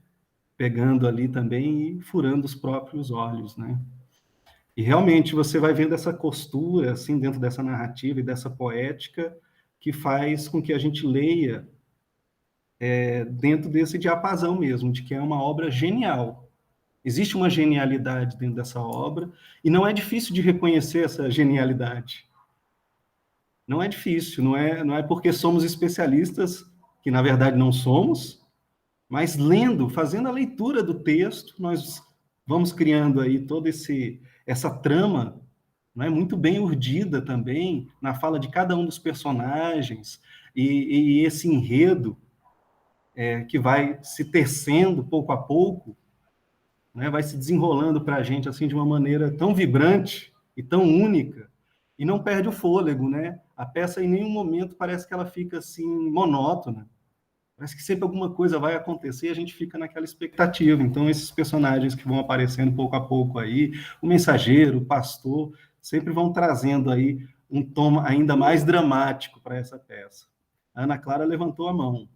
Speaker 3: Pegando ali também e furando os próprios olhos, né? E realmente você vai vendo essa costura, assim, dentro dessa narrativa e dessa poética, que faz com que a gente leia dentro desse diapasão mesmo, de que é uma obra genial. Existe uma genialidade dentro dessa obra, e não é difícil de reconhecer essa genialidade. Não é difícil, não é porque somos especialistas, que na verdade não somos, mas lendo, fazendo a leitura do texto, nós vamos criando aí toda essa trama, não é, muito bem urdida também, na fala de cada um dos personagens, e esse enredo que vai se tecendo pouco a pouco, né, vai se desenrolando para a gente assim, de uma maneira tão vibrante e tão única, e não perde o fôlego, né? A peça em nenhum momento parece que ela fica assim monótona. Parece que sempre alguma coisa vai acontecer e a gente fica naquela expectativa. Então, esses personagens que vão aparecendo pouco a pouco aí, o mensageiro, o pastor, sempre vão trazendo aí um tom ainda mais dramático para essa peça. A Ana Clara levantou a mão.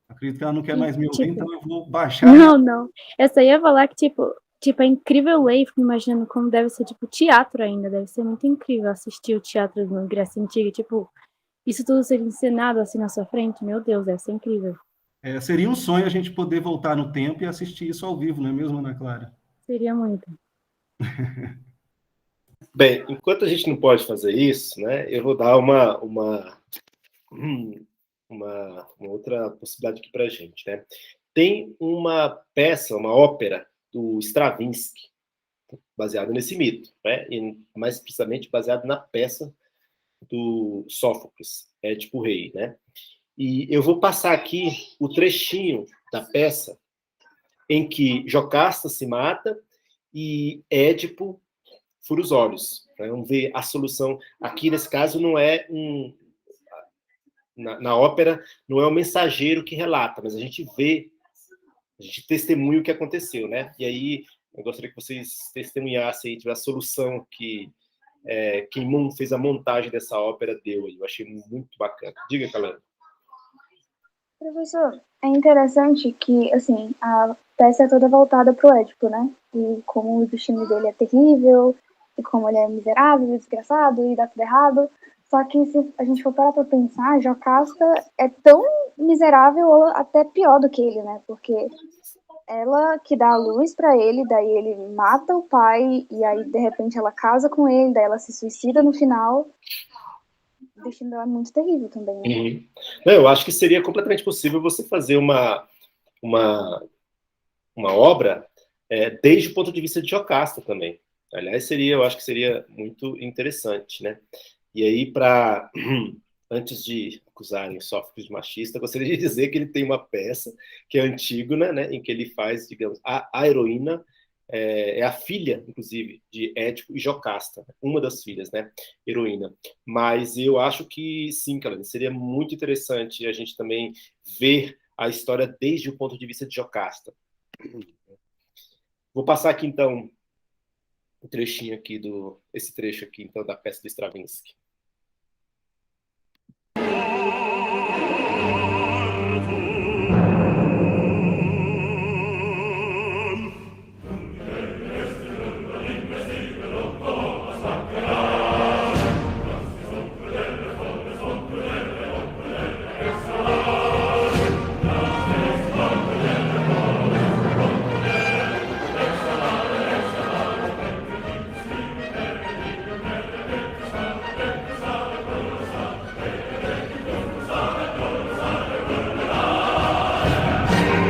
Speaker 3: Acredito que ela não quer mais me ouvir, então eu vou baixar.
Speaker 4: Não. Eu só ia falar que, tipo, tipo, é incrível ler e fico imaginando como deve ser, tipo, teatro ainda. Deve ser muito incrível assistir o teatro na Grécia Antiga. Tipo, isso tudo ser ensinado assim na sua frente. Meu Deus, deve ser incrível.
Speaker 3: Seria um sonho a gente poder voltar no tempo e assistir isso ao vivo, não é mesmo, Ana Clara?
Speaker 4: Seria muito.
Speaker 1: Bem, enquanto a gente não pode fazer isso, né, eu vou dar uma outra possibilidade aqui para a gente, né? Tem uma peça, uma ópera do Stravinsky, baseada nesse mito, né? E mais precisamente baseado na peça do Sófocles, Édipo Rei, né? E eu vou passar aqui o trechinho da peça em que Jocasta se mata e Édipo fura os olhos. Né? Vamos ver a solução. Aqui, nesse caso, não é na ópera, não é o mensageiro que relata, mas a gente vê, a gente testemunha o que aconteceu, né? E aí, eu gostaria que vocês testemunhassem aí, a solução que quem fez a montagem dessa ópera deu aí. Eu achei muito bacana. Diga, Calando.
Speaker 5: Professor, é interessante que, assim, a peça é toda voltada pro Édipo, né? E como o destino dele é terrível, e como ele é miserável, desgraçado, e dá tudo errado. Só que se a gente for parar pra pensar, Jocasta é tão miserável ou até pior do que ele, né? Porque ela que dá a luz pra ele, daí ele mata o pai, e aí, de repente, ela casa com ele, daí ela se suicida no final. O destino dela é muito terrível também, né?
Speaker 1: Uhum. Não, eu acho que seria completamente possível você fazer uma obra desde o ponto de vista de Jocasta também. Aliás, eu acho que seria muito interessante, né? E aí, antes de acusarem Sófocles de machista, eu gostaria de dizer que ele tem uma peça que é Antígona, né, em que ele faz, digamos, a heroína é a filha, inclusive, de Édipo e Jocasta, uma das filhas, né, heroína. Mas eu acho que, sim, Kalani, seria muito interessante a gente também ver a história desde o ponto de vista de Jocasta. Vou passar aqui, então, um trechinho aqui esse trecho aqui, então, da peça do Stravinsky.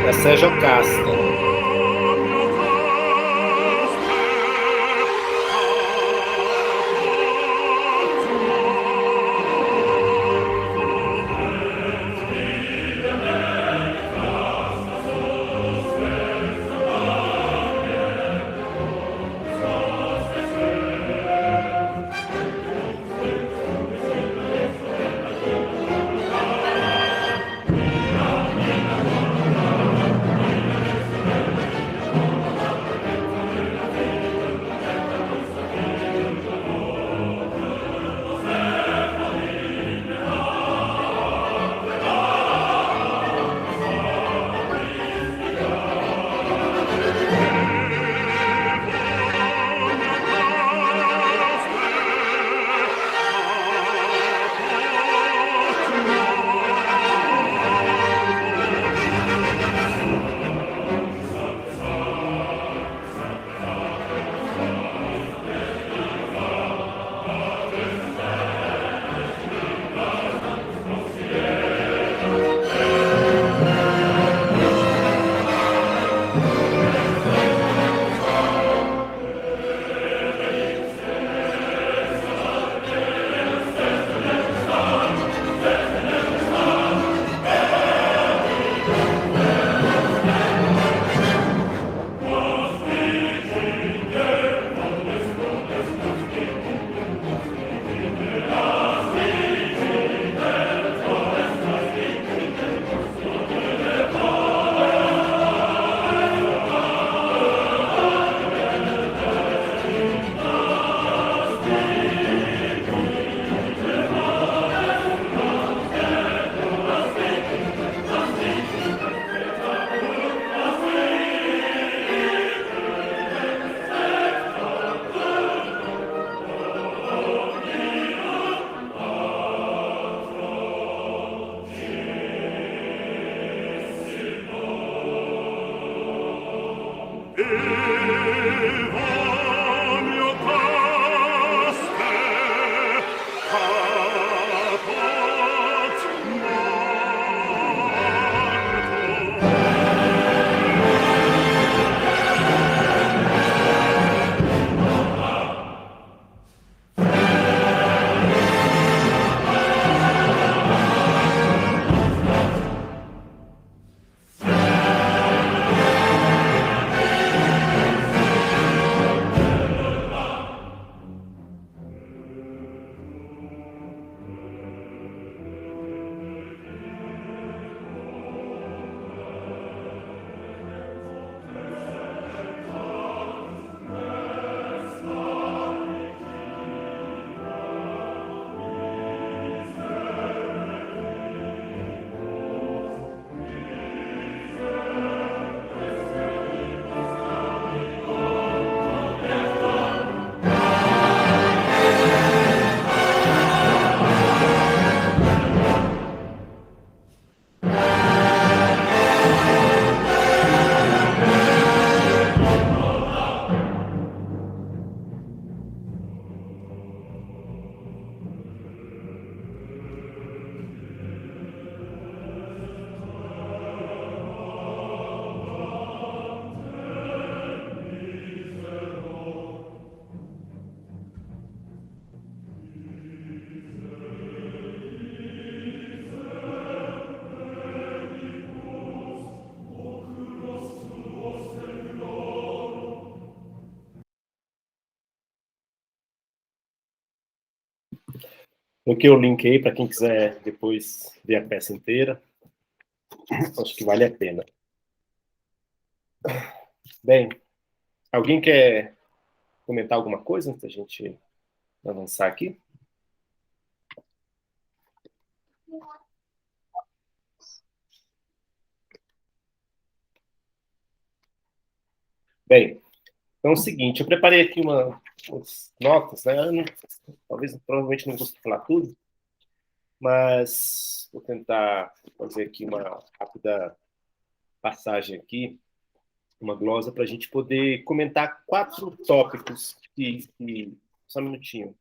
Speaker 1: Essa é Jocasta. Coloquei o link aí para quem quiser depois ver a peça inteira. Acho que vale a pena. Bem, alguém quer comentar alguma coisa antes da gente avançar aqui? Bem, então é o seguinte, eu preparei aqui umas notas, né? Provavelmente não consigo falar tudo, mas vou tentar fazer aqui uma rápida passagem aqui, uma glosa, para a gente poder comentar 4 tópicos Só um minutinho.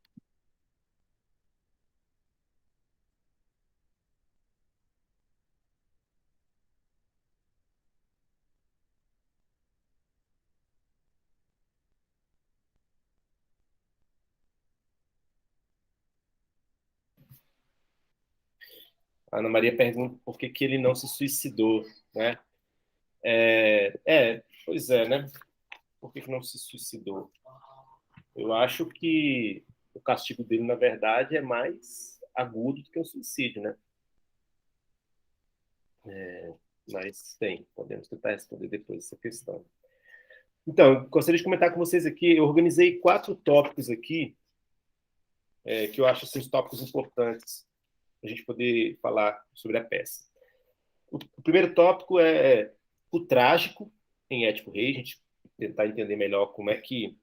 Speaker 1: A Ana Maria pergunta por que ele não se suicidou, né? Pois é, né? Por que não se suicidou? Eu acho que o castigo dele, na verdade, é mais agudo do que o suicídio, né? Mas podemos tentar responder depois essa questão. Então, gostaria de comentar com vocês aqui, eu organizei 4 tópicos aqui, que eu acho assim, os tópicos importantes para a gente poder falar sobre a peça. O primeiro tópico é o trágico em Édipo Rei, a gente tentar entender melhor como é que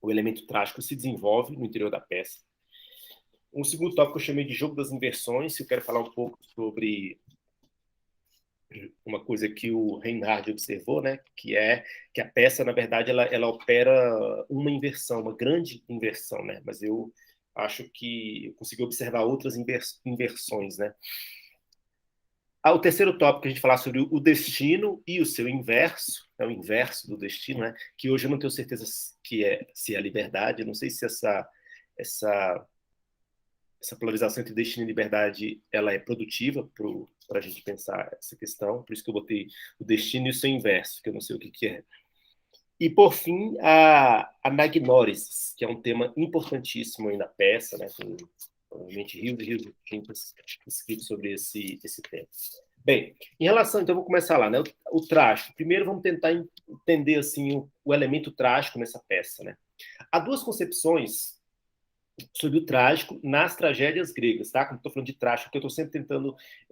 Speaker 1: o elemento trágico se desenvolve no interior da peça. Um segundo tópico eu chamei de jogo das inversões, eu quero falar um pouco sobre uma coisa que o Reinhard observou, né, que é que a peça, na verdade, ela opera uma inversão, uma grande inversão, né, mas eu acho que eu consegui observar outras inversões, né. O terceiro tópico que a gente falar sobre o destino e o seu inverso, o inverso do destino, né, que hoje eu não tenho certeza se é a liberdade, eu não sei se essa polarização entre destino e liberdade ela é produtiva para a gente pensar essa questão, por isso que eu botei o destino e o seu inverso, que eu não sei o que é. E, por fim, a anagnórisis, que é um tema importantíssimo aí na peça, né? Tem, provavelmente, rios e rios de tintas escritos sobre esse tema. Bem, em relação, então, vou começar lá, né? O trágico. Primeiro, vamos tentar entender, assim, o elemento trágico nessa peça, né? Há 2 concepções sobre o trágico nas tragédias gregas, tá? Quando estou falando de trágico, porque eu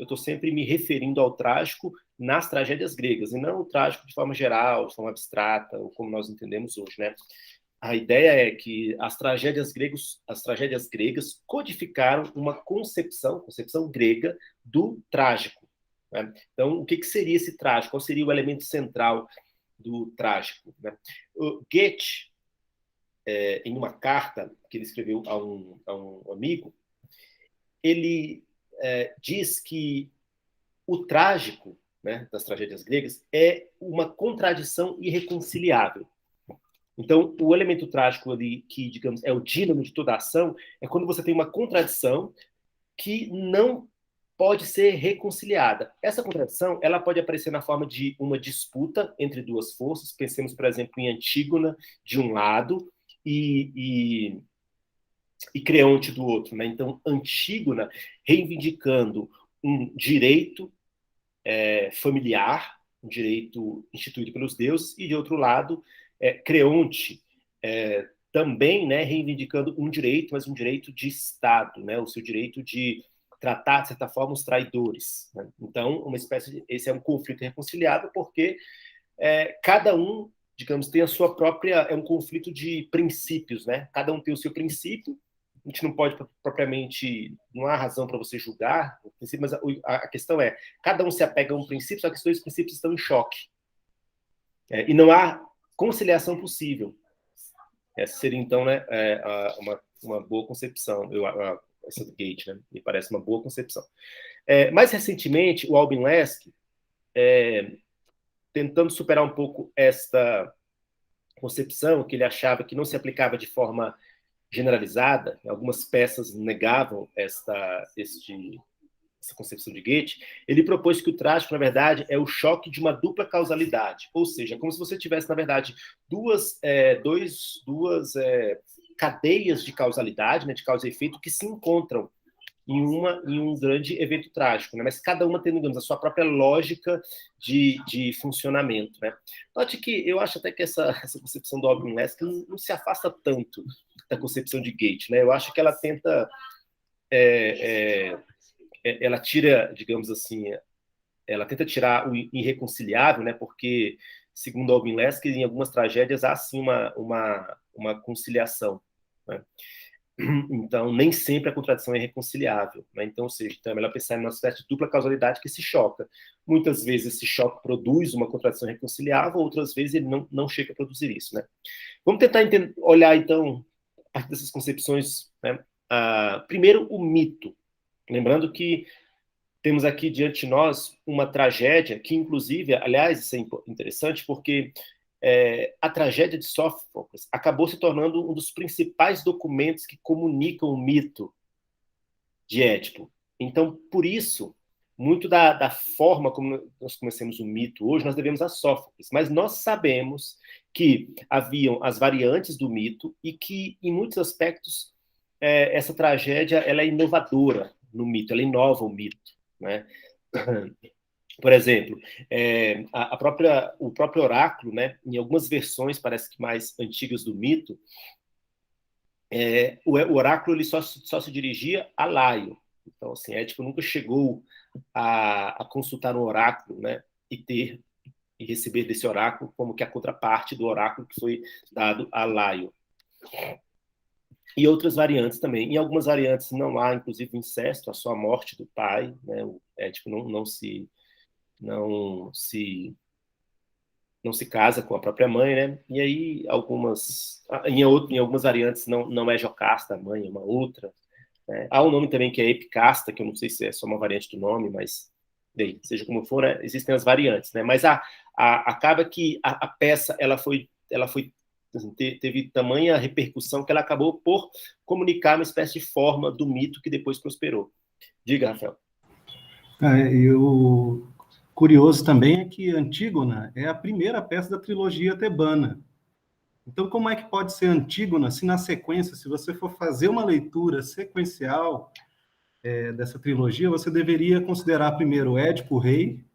Speaker 1: estou sempre me referindo ao trágico nas tragédias gregas, e não o trágico de forma geral, de forma abstrata, ou como nós entendemos hoje, né? A ideia é que as tragédias gregas codificaram uma concepção grega do trágico, né? Então, o que seria esse trágico? Qual seria o elemento central do trágico, né? O Goethe, em uma carta que ele escreveu a um amigo, ele diz que o trágico, né, das tragédias gregas é uma contradição irreconciliável. Então, o elemento trágico ali, que, digamos, é o dínamo de toda a ação, é quando você tem uma contradição que não pode ser reconciliada. Essa contradição, ela pode aparecer na forma de uma disputa entre duas forças. Pensemos, por exemplo, em Antígona, de um lado, e Creonte do outro, né? Então, Antígona reivindicando um direito familiar, um direito instituído pelos deuses, e, de outro lado, Creonte também, né, reivindicando um direito, mas um direito de Estado, né? O seu direito de tratar, de certa forma, os traidores, né? Então, esse é um conflito irreconciliável, porque cada um, digamos, tem a sua própria... É um conflito de princípios, né? Cada um tem o seu princípio. A gente não pode propriamente... Não há razão para você julgar o princípio, mas a questão é, cada um se apega a um princípio, só que os dois princípios estão em choque. E não há conciliação possível. Essa seria, então, né, uma boa concepção. Essa do Goethe, né? Me parece uma boa concepção. Mais recentemente, o Albin Lesk, tentando superar um pouco esta concepção, que ele achava que não se aplicava de forma generalizada, algumas peças negavam essa concepção de Goethe, ele propôs que o trágico, na verdade, é o choque de uma dupla causalidade, ou seja, como se você tivesse, na verdade, duas cadeias de causalidade, né, de causa e efeito, que se encontram em um grande evento trágico, né? Mas cada uma tendo, digamos, a sua própria lógica de funcionamento, né? Note que eu acho até que essa concepção do Albin Lesk não se afasta tanto da concepção de Goethe, né? Eu acho que ela tenta... ela tira, digamos assim, ela tenta tirar o irreconciliável, né? Porque, segundo Albin Lesk, em algumas tragédias há, sim, uma conciliação, né? Então, nem sempre a contradição é reconciliável, né? Então, ou seja, então é melhor pensar em uma espécie de dupla causalidade que se choca. Muitas vezes esse choque produz uma contradição reconciliável, outras vezes ele não chega a produzir isso, né? Vamos tentar olhar, então, a partir dessas concepções, né? Primeiro, o mito. Lembrando que temos aqui diante de nós uma tragédia que, inclusive, aliás, isso é interessante porque a tragédia de Sófocles acabou se tornando um dos principais documentos que comunicam o mito de Édipo. Então, por isso, muito da forma como nós conhecemos o mito hoje, nós devemos a Sófocles. Mas nós sabemos que haviam as variantes do mito e que, em muitos aspectos, essa tragédia ela é inovadora no mito, ela inova o mito, né? Por exemplo, o próprio oráculo, né, em algumas versões, parece que mais antigas do mito, o oráculo ele só se dirigia a Laio. Então, assim, Édipo nunca chegou a consultar um oráculo, né, e receber desse oráculo como que a contraparte do oráculo que foi dado a Laio. E outras variantes também. Em algumas variantes não há, inclusive, incesto, a sua morte do pai, né, o Édipo não se casa com a própria mãe, né? E aí em algumas variantes não é Jocasta a mãe, é uma outra, né? Há um nome também que é Epicasta, que eu não sei se é só uma variante do nome, mas bem, seja como for, né, existem as variantes, né? Mas acaba que a peça teve tamanha repercussão que ela acabou por comunicar uma espécie de forma do mito que depois prosperou. Diga, Rafael.
Speaker 3: Curioso também é que Antígona é a primeira peça da trilogia tebana. Então, como é que pode ser Antígona se na sequência, se você for fazer uma leitura sequencial dessa trilogia, você deveria considerar primeiro o Édipo rei,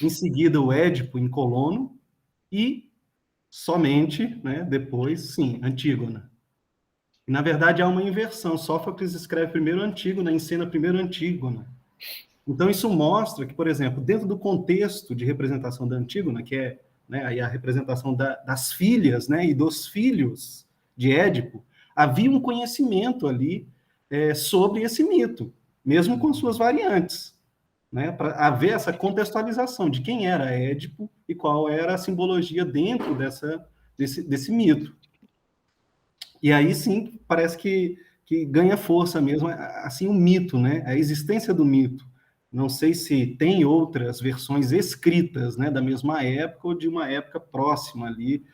Speaker 3: em seguida o Édipo em Colono e somente, né, depois, sim, Antígona. E, na verdade, há uma inversão. Sófocles escreve primeiro Antígona, encena primeiro Antígona. Então, isso mostra que, por exemplo, dentro do contexto de representação da Antígona, que é, né, aí a representação das filhas, né, e dos filhos de Édipo, havia um conhecimento ali sobre esse mito, mesmo com suas variantes. né, para haver essa contextualização de quem era Édipo e qual era a simbologia dentro desse mito. E aí sim parece que ganha força mesmo, assim, o mito, né, a existência do mito. Não sei se tem outras versões escritas, né, da mesma época ou de uma época próxima ali,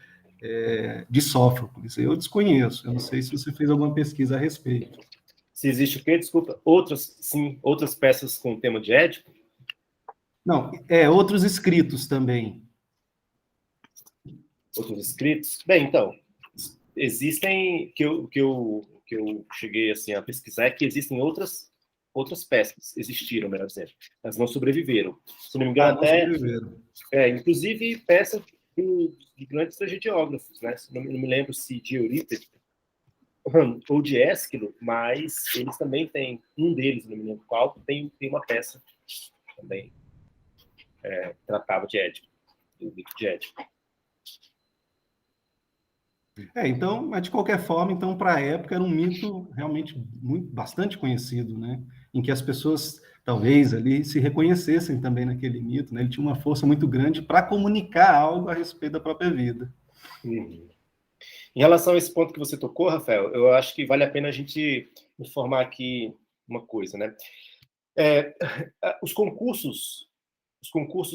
Speaker 3: de Sófocles. Eu desconheço, eu não sei se você fez alguma pesquisa a respeito.
Speaker 1: Se existe o quê? Desculpa. Outras peças com o tema de Édipo?
Speaker 3: Não, outros escritos também.
Speaker 1: Outros escritos? Bem, então, existem, que eu cheguei assim, a pesquisar, é que existem outras peças, existiram, melhor dizendo, mas não sobreviveram. Se não me engano, inclusive peças de grandes tragediógrafos, né? Não me lembro se de Eurípides ou de Ésquilo, mas eles também têm, um deles, não me lembro qual, tem uma peça também tratava de Édipo, do mito de Édipo.
Speaker 3: Então, mas de qualquer forma, então, para a época era um mito realmente bastante conhecido, né? Em que as pessoas talvez ali se reconhecessem também naquele mito, né? Ele tinha uma força muito grande para comunicar algo a respeito da própria vida.
Speaker 1: Uhum. Em relação a esse ponto que você tocou, Rafael, eu acho que vale a pena a gente informar aqui uma coisa, né? Os concursos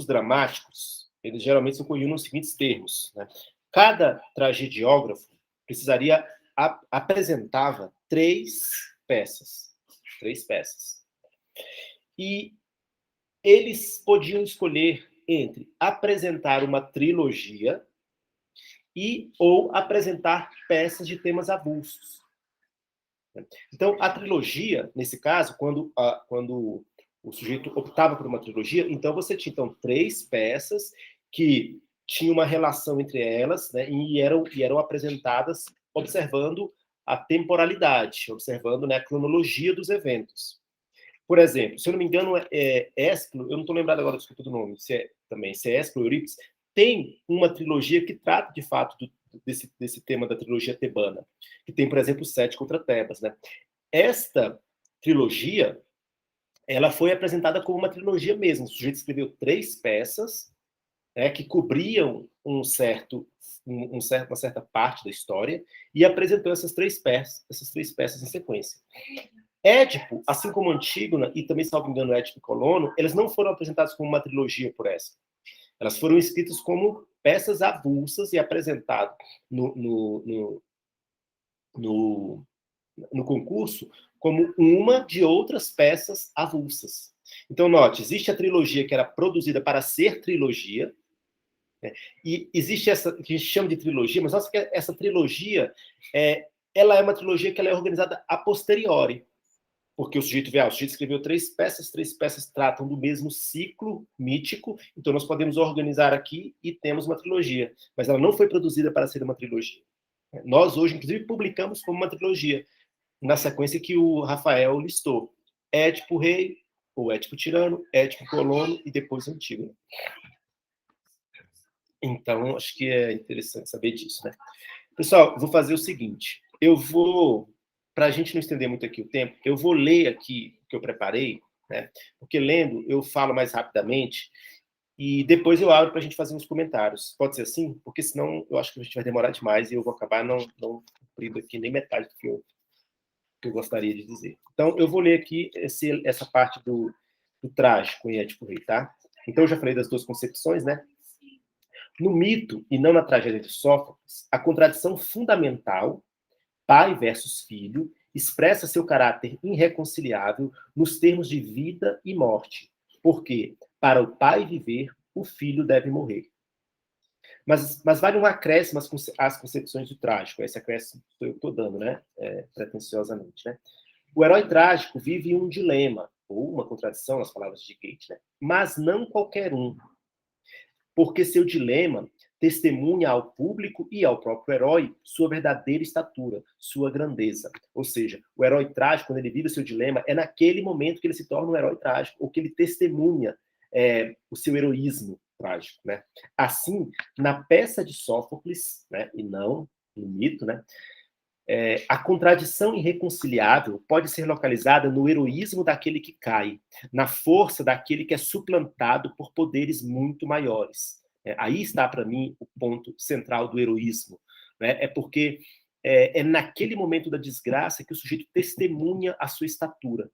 Speaker 1: dramáticos, eles geralmente são corrigidos nos seguintes termos, né? Cada tragediógrafo apresentava 3 peças. E eles podiam escolher entre apresentar uma trilogia ou apresentar peças de temas avulsos. Então, a trilogia, nesse caso, quando o sujeito optava por uma trilogia, então você tinha 3 peças que tinham uma relação entre elas, né, e eram apresentadas observando a temporalidade, observando, né, a cronologia dos eventos. Por exemplo, se eu não me engano, Ésquilo, eu não estou lembrado agora do nome, se é Ésquilo ou Eurípides, tem uma trilogia que trata, de fato, desse tema da trilogia tebana, que tem, por exemplo, Sete contra Tebas, né? Esta trilogia, ela foi apresentada como uma trilogia mesmo. O sujeito escreveu 3 peças, né, que cobriam uma certa parte da história e apresentou essas três peças em sequência. Édipo, assim como Antígona e também, salvo engano, Édipo e Colono, elas não foram apresentadas como uma trilogia por essa. Elas foram escritas como peças avulsas e apresentadas no concurso como uma de outras peças avulsas. Então, note, existe a trilogia que era produzida para ser trilogia, né? E existe essa que a gente chama de trilogia, mas nossa, que essa trilogia ela é uma trilogia que ela é organizada a posteriori, porque o sujeito escreveu 3 peças tratam do mesmo ciclo mítico, então nós podemos organizar aqui e temos uma trilogia, mas ela não foi produzida para ser uma trilogia. Nós hoje, inclusive, publicamos como uma trilogia, na sequência que o Rafael listou. Édipo Rei, ou Édipo Tirano, Édipo Colono e depois Antígona. Então, acho que é interessante saber disso, né? Pessoal, vou fazer o seguinte. Para a gente não estender muito aqui o tempo, eu vou ler aqui o que eu preparei, né? Porque lendo eu falo mais rapidamente e depois eu abro para a gente fazer uns comentários. Pode ser assim? Porque senão eu acho que a gente vai demorar demais e eu vou acabar não cumprindo aqui nem metade do que eu gostaria de dizer. Então, eu vou ler aqui essa parte do trágico em Édipo Rei, tá? Então, eu já falei das 2 concepções, né? No mito, e não na tragédia de Sófocles, a contradição fundamental, pai versus filho, expressa seu caráter irreconciliável nos termos de vida e morte, porque, para o pai viver, o filho deve morrer. Mas vale um acréscimo às concepções do trágico. Esse acréscimo eu estou dando, né? Pretensiosamente, né? O herói trágico vive um dilema, ou uma contradição, nas palavras de Goethe, né? Mas não qualquer um, porque seu dilema testemunha ao público e ao próprio herói sua verdadeira estatura, sua grandeza. Ou seja, o herói trágico, quando ele vive o seu dilema, é naquele momento que ele se torna um herói trágico, ou que ele testemunha o seu heroísmo trágico, né? Assim, na peça de Sófocles, né, e não no mito, né, A contradição irreconciliável pode ser localizada no heroísmo daquele que cai, na força daquele que é suplantado por poderes muito maiores. Aí está, para mim, o ponto central do heroísmo. Né? É porque é naquele momento da desgraça que o sujeito testemunha a sua estatura.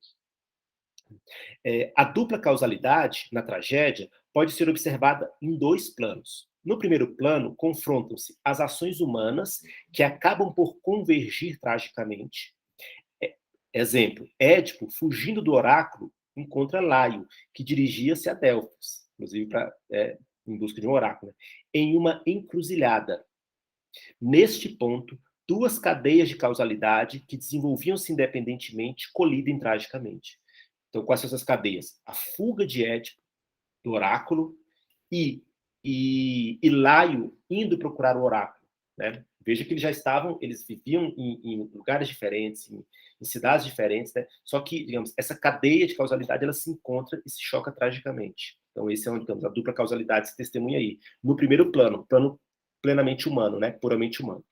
Speaker 1: A dupla causalidade, na tragédia, pode ser observada em 2 planos. No primeiro plano, confrontam-se as ações humanas que acabam por convergir tragicamente. Exemplo, Édipo, fugindo do oráculo, encontra Laio, que dirigia-se a Delfos, inclusive em busca de um oráculo, né? Em uma encruzilhada. Neste ponto, 2 cadeias de causalidade que desenvolviam-se independentemente colidem tragicamente. Então, quais são essas cadeias? A fuga de Édipo do oráculo e Laio indo procurar o oráculo. Né? Veja que eles viviam em lugares diferentes, em cidades diferentes, né? Só que, digamos, essa cadeia de causalidade ela se encontra e se choca tragicamente. Então, esse é onde, digamos, a dupla causalidade se testemunha aí. No primeiro plano plenamente humano, né? Puramente humano.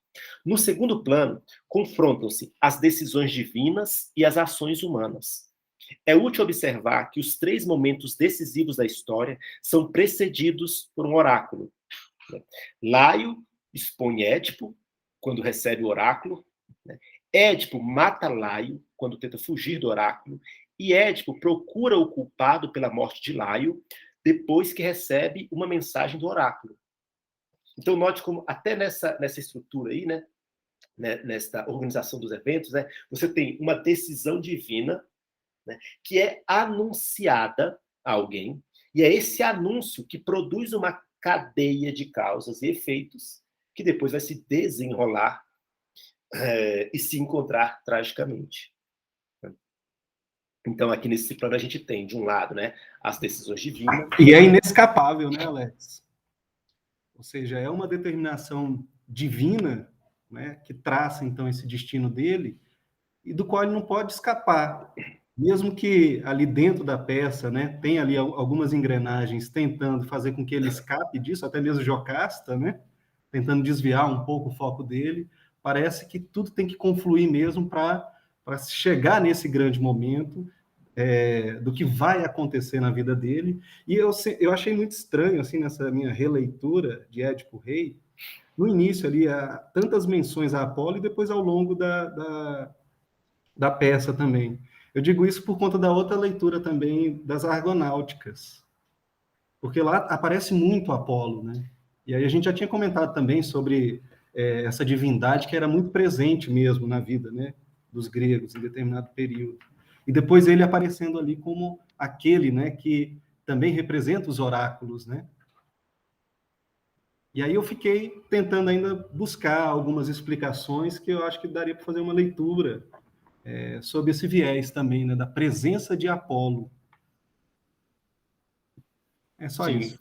Speaker 1: No segundo plano, confrontam-se as decisões divinas e as ações humanas. É útil observar que os 3 momentos decisivos da história são precedidos por um oráculo. Laio expõe Édipo, quando recebe o oráculo. Édipo mata Laio, quando tenta fugir do oráculo. E Édipo procura o culpado pela morte de Laio, depois que recebe uma mensagem do oráculo. Então, note como, até nessa estrutura aí, né, nesta organização dos eventos, né, você tem uma decisão divina, né, que é anunciada a alguém, e é esse anúncio que produz uma cadeia de causas e efeitos que depois vai se desenrolar e se encontrar tragicamente. Então, aqui nesse plano, a gente tem, de um lado, né, as decisões divinas.
Speaker 3: E é inescapável, né, Alex? Ou seja, é uma determinação divina, né, que traça, então, esse destino dele, e do qual ele não pode escapar. Mesmo que ali dentro da peça, né, tem ali algumas engrenagens tentando fazer com que ele escape disso, até mesmo Jocasta, né, tentando desviar um pouco o foco dele, parece que tudo tem que confluir mesmo para chegar nesse grande momento do que vai acontecer na vida dele. E eu achei muito estranho, assim, nessa minha releitura de Édipo Rei, no início ali, há tantas menções a Apolo e depois ao longo da peça também. Eu digo isso por conta da outra leitura também das Argonáuticas, porque lá aparece muito Apolo, né? E aí a gente já tinha comentado também sobre essa divindade que era muito presente mesmo na vida, né, dos gregos em determinado período. E depois ele aparecendo ali como aquele, né, que também representa os oráculos, né? E aí eu fiquei tentando ainda buscar algumas explicações que eu acho que daria para fazer uma leitura sobre esse viés também, né, da presença de Apolo. É só
Speaker 1: Sim.
Speaker 3: isso.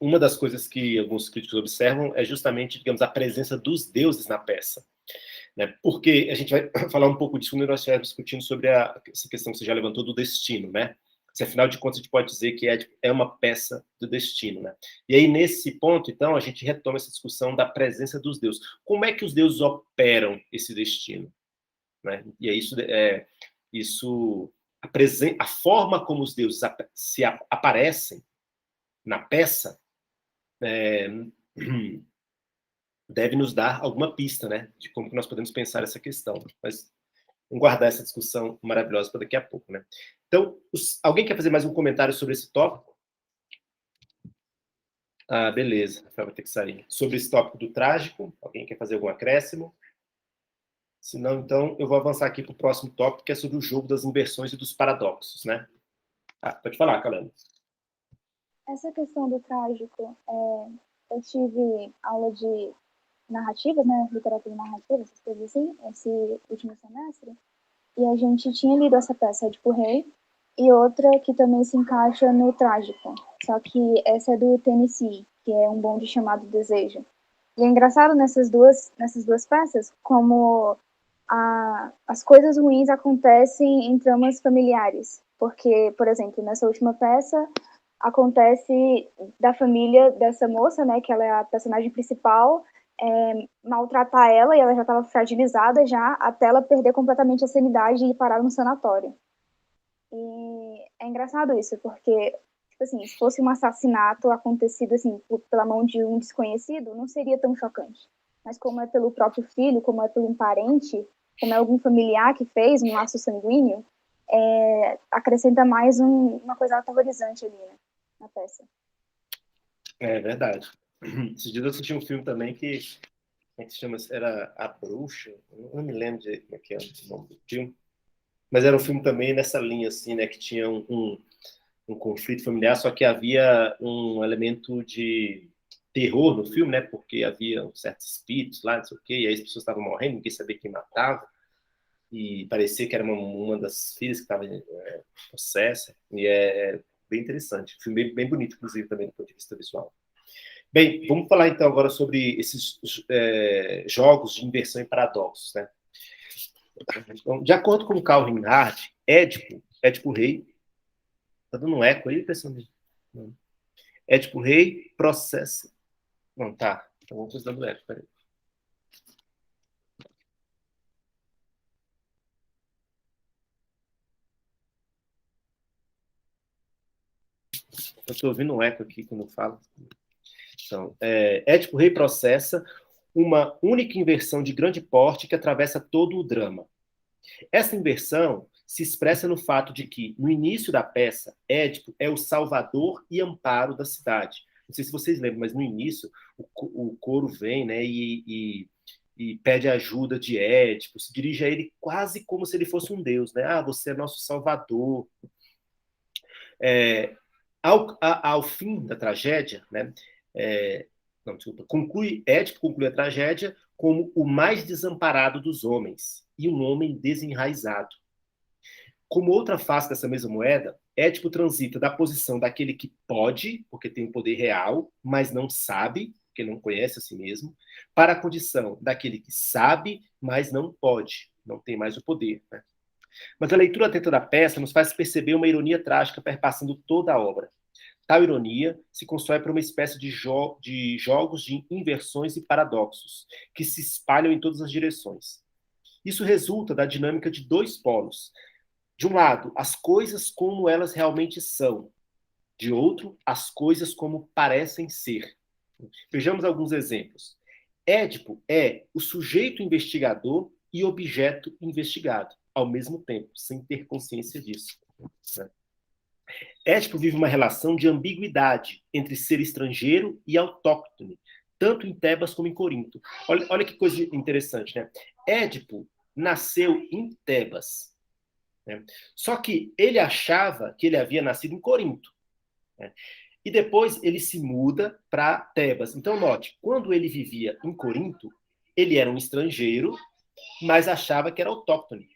Speaker 1: Uma das coisas que alguns críticos observam é justamente, digamos, a presença dos deuses na peça. Né? Porque a gente vai falar um pouco disso quando nós estivermos discutindo sobre essa questão que você já levantou do destino, né? Se afinal de contas a gente pode dizer que é uma peça do destino, né? E aí nesse ponto, então, a gente retoma essa discussão da presença dos deuses. Como é que os deuses operam esse destino? Né? E é isso a forma como os deuses aparecem na peça deve nos dar alguma pista, né, de como que nós podemos pensar essa questão. Mas vamos guardar essa discussão maravilhosa para daqui a pouco, né? Então, alguém quer fazer mais um comentário sobre esse tópico? Beleza, Rafael vai ter que sair. Sobre esse tópico do trágico, alguém quer fazer algum acréscimo? Se não, então, eu vou avançar aqui para o próximo tópico, que é sobre o jogo das inversões e dos paradoxos, né? Pode falar, Kalani.
Speaker 5: Essa questão do trágico, eu tive aula de narrativa, né, literatura narrativa, essas coisas assim, esse último semestre, e a gente tinha lido essa peça de Rei, e outra que também se encaixa no trágico, só que essa é do Tennessee, que é Um Bonde Chamado Desejo. E é engraçado nessas duas peças, como as coisas ruins acontecem em tramas familiares, porque, por exemplo, nessa última peça, acontece da família dessa moça, né, que ela é a personagem principal, maltratar ela, e ela já estava fragilizada já, até ela perder completamente a sanidade e parar no sanatório. E é engraçado isso, porque, tipo assim, se fosse um assassinato acontecido assim, pela mão de um desconhecido, não seria tão chocante. Mas como é pelo próprio filho, como é por um parente, como é algum familiar que fez, um laço sanguíneo, acrescenta mais uma coisa aterrorizante ali, né, na peça.
Speaker 1: É verdade. Esses dias eu assisti um filme também que como é que se chama? Era A Bruxa? Eu não me lembro de como é que é o nome do filme. Mas era um filme também nessa linha, assim, né? Que tinha um conflito familiar, só que havia um elemento de terror no filme, né? Porque havia certos espíritos lá, não sei o quê, e aí as pessoas estavam morrendo, ninguém sabia quem matava, e parecia que era uma das filhas que estava possessa, e é bem interessante. Um filme bem bonito, inclusive, também do ponto de vista visual. Bem, vamos falar então agora sobre esses jogos de inversão e paradoxos, né? Então, de acordo com Karl Reinhardt, Édipo Rei, tá dando um eco aí, pessoal? Édipo Rei processa. Não, tá. Então vamos dando eco, peraí. Eu estou ouvindo um eco aqui quando eu falo. Então, Édipo Rei processa uma única inversão de grande porte que atravessa todo o drama. Essa inversão se expressa no fato de que, no início da peça, Édipo é o salvador e amparo da cidade. Não sei se vocês lembram, mas no início o coro vem, né, e pede ajuda de Édipo, se dirige a ele quase como se ele fosse um deus, né? Ah, você é nosso salvador. Ao fim da tragédia, né, Édipo conclui a tragédia como o mais desamparado dos homens e um homem desenraizado. Como outra face dessa mesma moeda, Édipo transita da posição daquele que pode, porque tem um poder real, mas não sabe, porque não conhece a si mesmo, para a condição daquele que sabe, mas não pode, não tem mais o poder. Né? Mas a leitura atenta da peça nos faz perceber uma ironia trágica perpassando toda a obra. Tal ironia se constrói por uma espécie de jogos de inversões e paradoxos, que se espalham em todas as direções. Isso resulta da dinâmica de dois polos. De um lado, as coisas como elas realmente são. De outro, as coisas como parecem ser. Vejamos alguns exemplos. Édipo é o sujeito investigador e objeto investigado, ao mesmo tempo, sem ter consciência disso. Édipo vive uma relação de ambiguidade entre ser estrangeiro e autóctone, tanto em Tebas como em Corinto. Olha que coisa interessante, né? Édipo nasceu em Tebas, né? Só que ele achava que ele havia nascido em Corinto, né? E depois ele se muda para Tebas. Então, note, quando ele vivia em Corinto, ele era um estrangeiro, mas achava que era autóctone.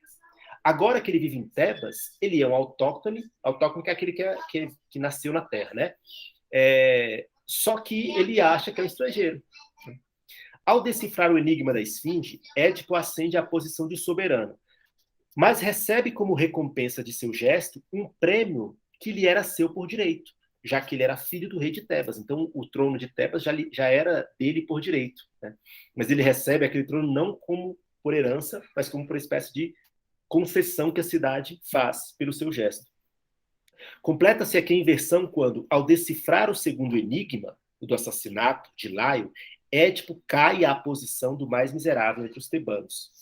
Speaker 1: Agora que ele vive em Tebas, ele é um autóctone que é aquele que nasceu na terra, né? Só que ele acha que é um estrangeiro. Ao decifrar o enigma da esfinge, Édipo ascende à posição de soberano, mas recebe como recompensa de seu gesto um prêmio que lhe era seu por direito, já que ele era filho do rei de Tebas. Então, o trono de Tebas já era dele por direito, né? Mas ele recebe aquele trono não como por herança, mas como por espécie de concessão que a cidade faz pelo seu gesto. Completa-se aqui a inversão quando, ao decifrar o segundo enigma, o do assassinato de Laio, Édipo cai à posição do mais miserável entre os tebanos.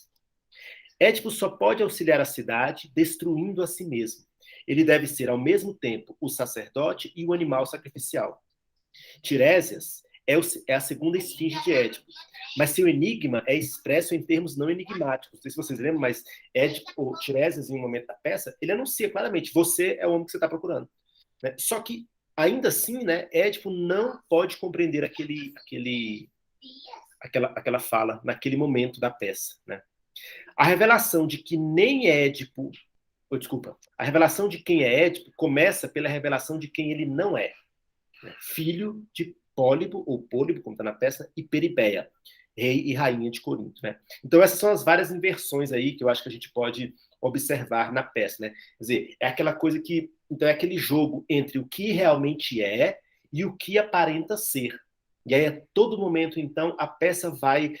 Speaker 1: Édipo só pode auxiliar a cidade destruindo a si mesmo. Ele deve ser, ao mesmo tempo, o sacerdote e o animal sacrificial. Tiresias é a segunda esfinge de Édipo, mas seu enigma é expresso em termos não enigmáticos. Não sei se vocês lembram, mas Tiresias, em um momento da peça, ele anuncia claramente: você é o homem que você está procurando. Né? Só que, ainda assim, né, Édipo não pode compreender aquela fala naquele momento da peça. Né? A revelação de que nem Édipo... a revelação de quem é Édipo começa pela revelação de quem ele não é. Né? Filho de Pólibo, ou Pólibo, como está na peça, e Peribeia, rei e rainha de Corinto. Né? Então, essas são as várias inversões aí que eu acho que a gente pode observar na peça. Né? Quer dizer, é aquela coisa que... Então, é aquele jogo entre o que realmente é e o que aparenta ser. E aí, a todo momento, então, a peça vai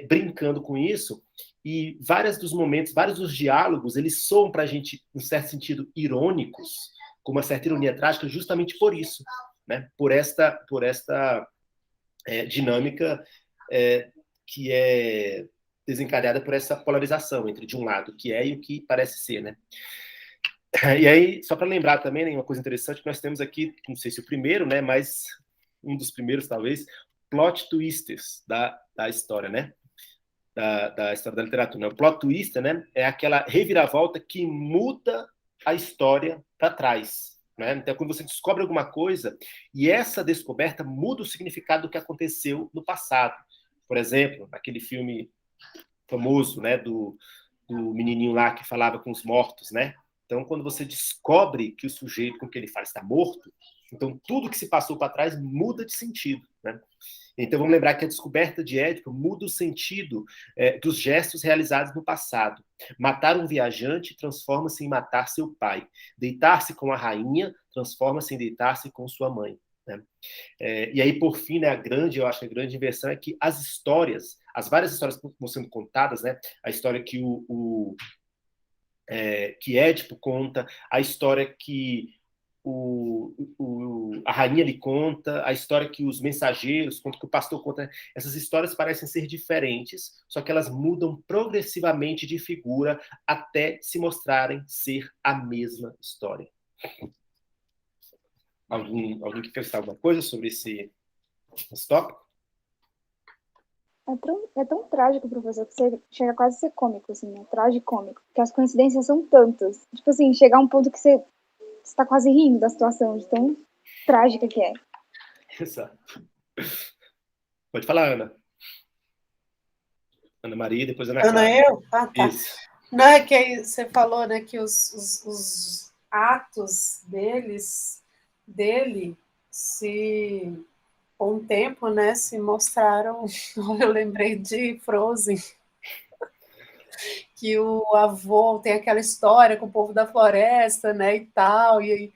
Speaker 1: brincando com isso, e vários dos diálogos, eles soam para a gente, em certo sentido, irônicos, com uma certa ironia trágica, justamente por isso, né? Por esta dinâmica que é desencadeada por essa polarização entre, de um lado, o que é e o que parece ser, né? E aí, só para lembrar também, né, uma coisa interessante, que nós temos aqui, não sei se o primeiro, né, mas um dos primeiros, talvez, plot twisters da história, né? Da história da literatura. Né? O plot twister, né, é aquela reviravolta que muda a história para trás. Né? Então, quando você descobre alguma coisa, e essa descoberta muda o significado do que aconteceu no passado. Por exemplo, aquele filme famoso, né, do menininho lá que falava com os mortos, né? Então, quando você descobre que o sujeito com que ele fala está morto, então tudo que se passou para trás muda de sentido, né? Então, vamos lembrar que a descoberta de Édipo muda o sentido dos gestos realizados no passado. Matar um viajante transforma-se em matar seu pai. Deitar-se com a rainha transforma-se em deitar-se com sua mãe. Né? E aí, por fim, né, eu acho que a grande inversão é que as várias histórias que estão sendo contadas, né, a história que que Édipo conta, a história que a rainha lhe conta, a história que os mensageiros contam, que o pastor conta, essas histórias parecem ser diferentes, só que elas mudam progressivamente de figura até se mostrarem ser a mesma história. Alguém quer acrescentar alguma coisa sobre esse tópico?
Speaker 5: É tão trágico, professor, que você chega quase a ser cômico, assim, né? Tragicômico. Porque as coincidências são tantas. Tipo assim, chegar a um ponto que você está quase rindo da situação, de tão trágica que é.
Speaker 1: Exato. Pode falar, Ana. Ana Maria, depois Ana Clara.
Speaker 2: Ana, eu? Ah, tá.
Speaker 1: Isso.
Speaker 2: Não, é que aí você falou, né, que os atos dele, com o tempo, né, se mostraram. Eu lembrei de Frozen, que o avô tem aquela história com o povo da floresta, né, e tal, e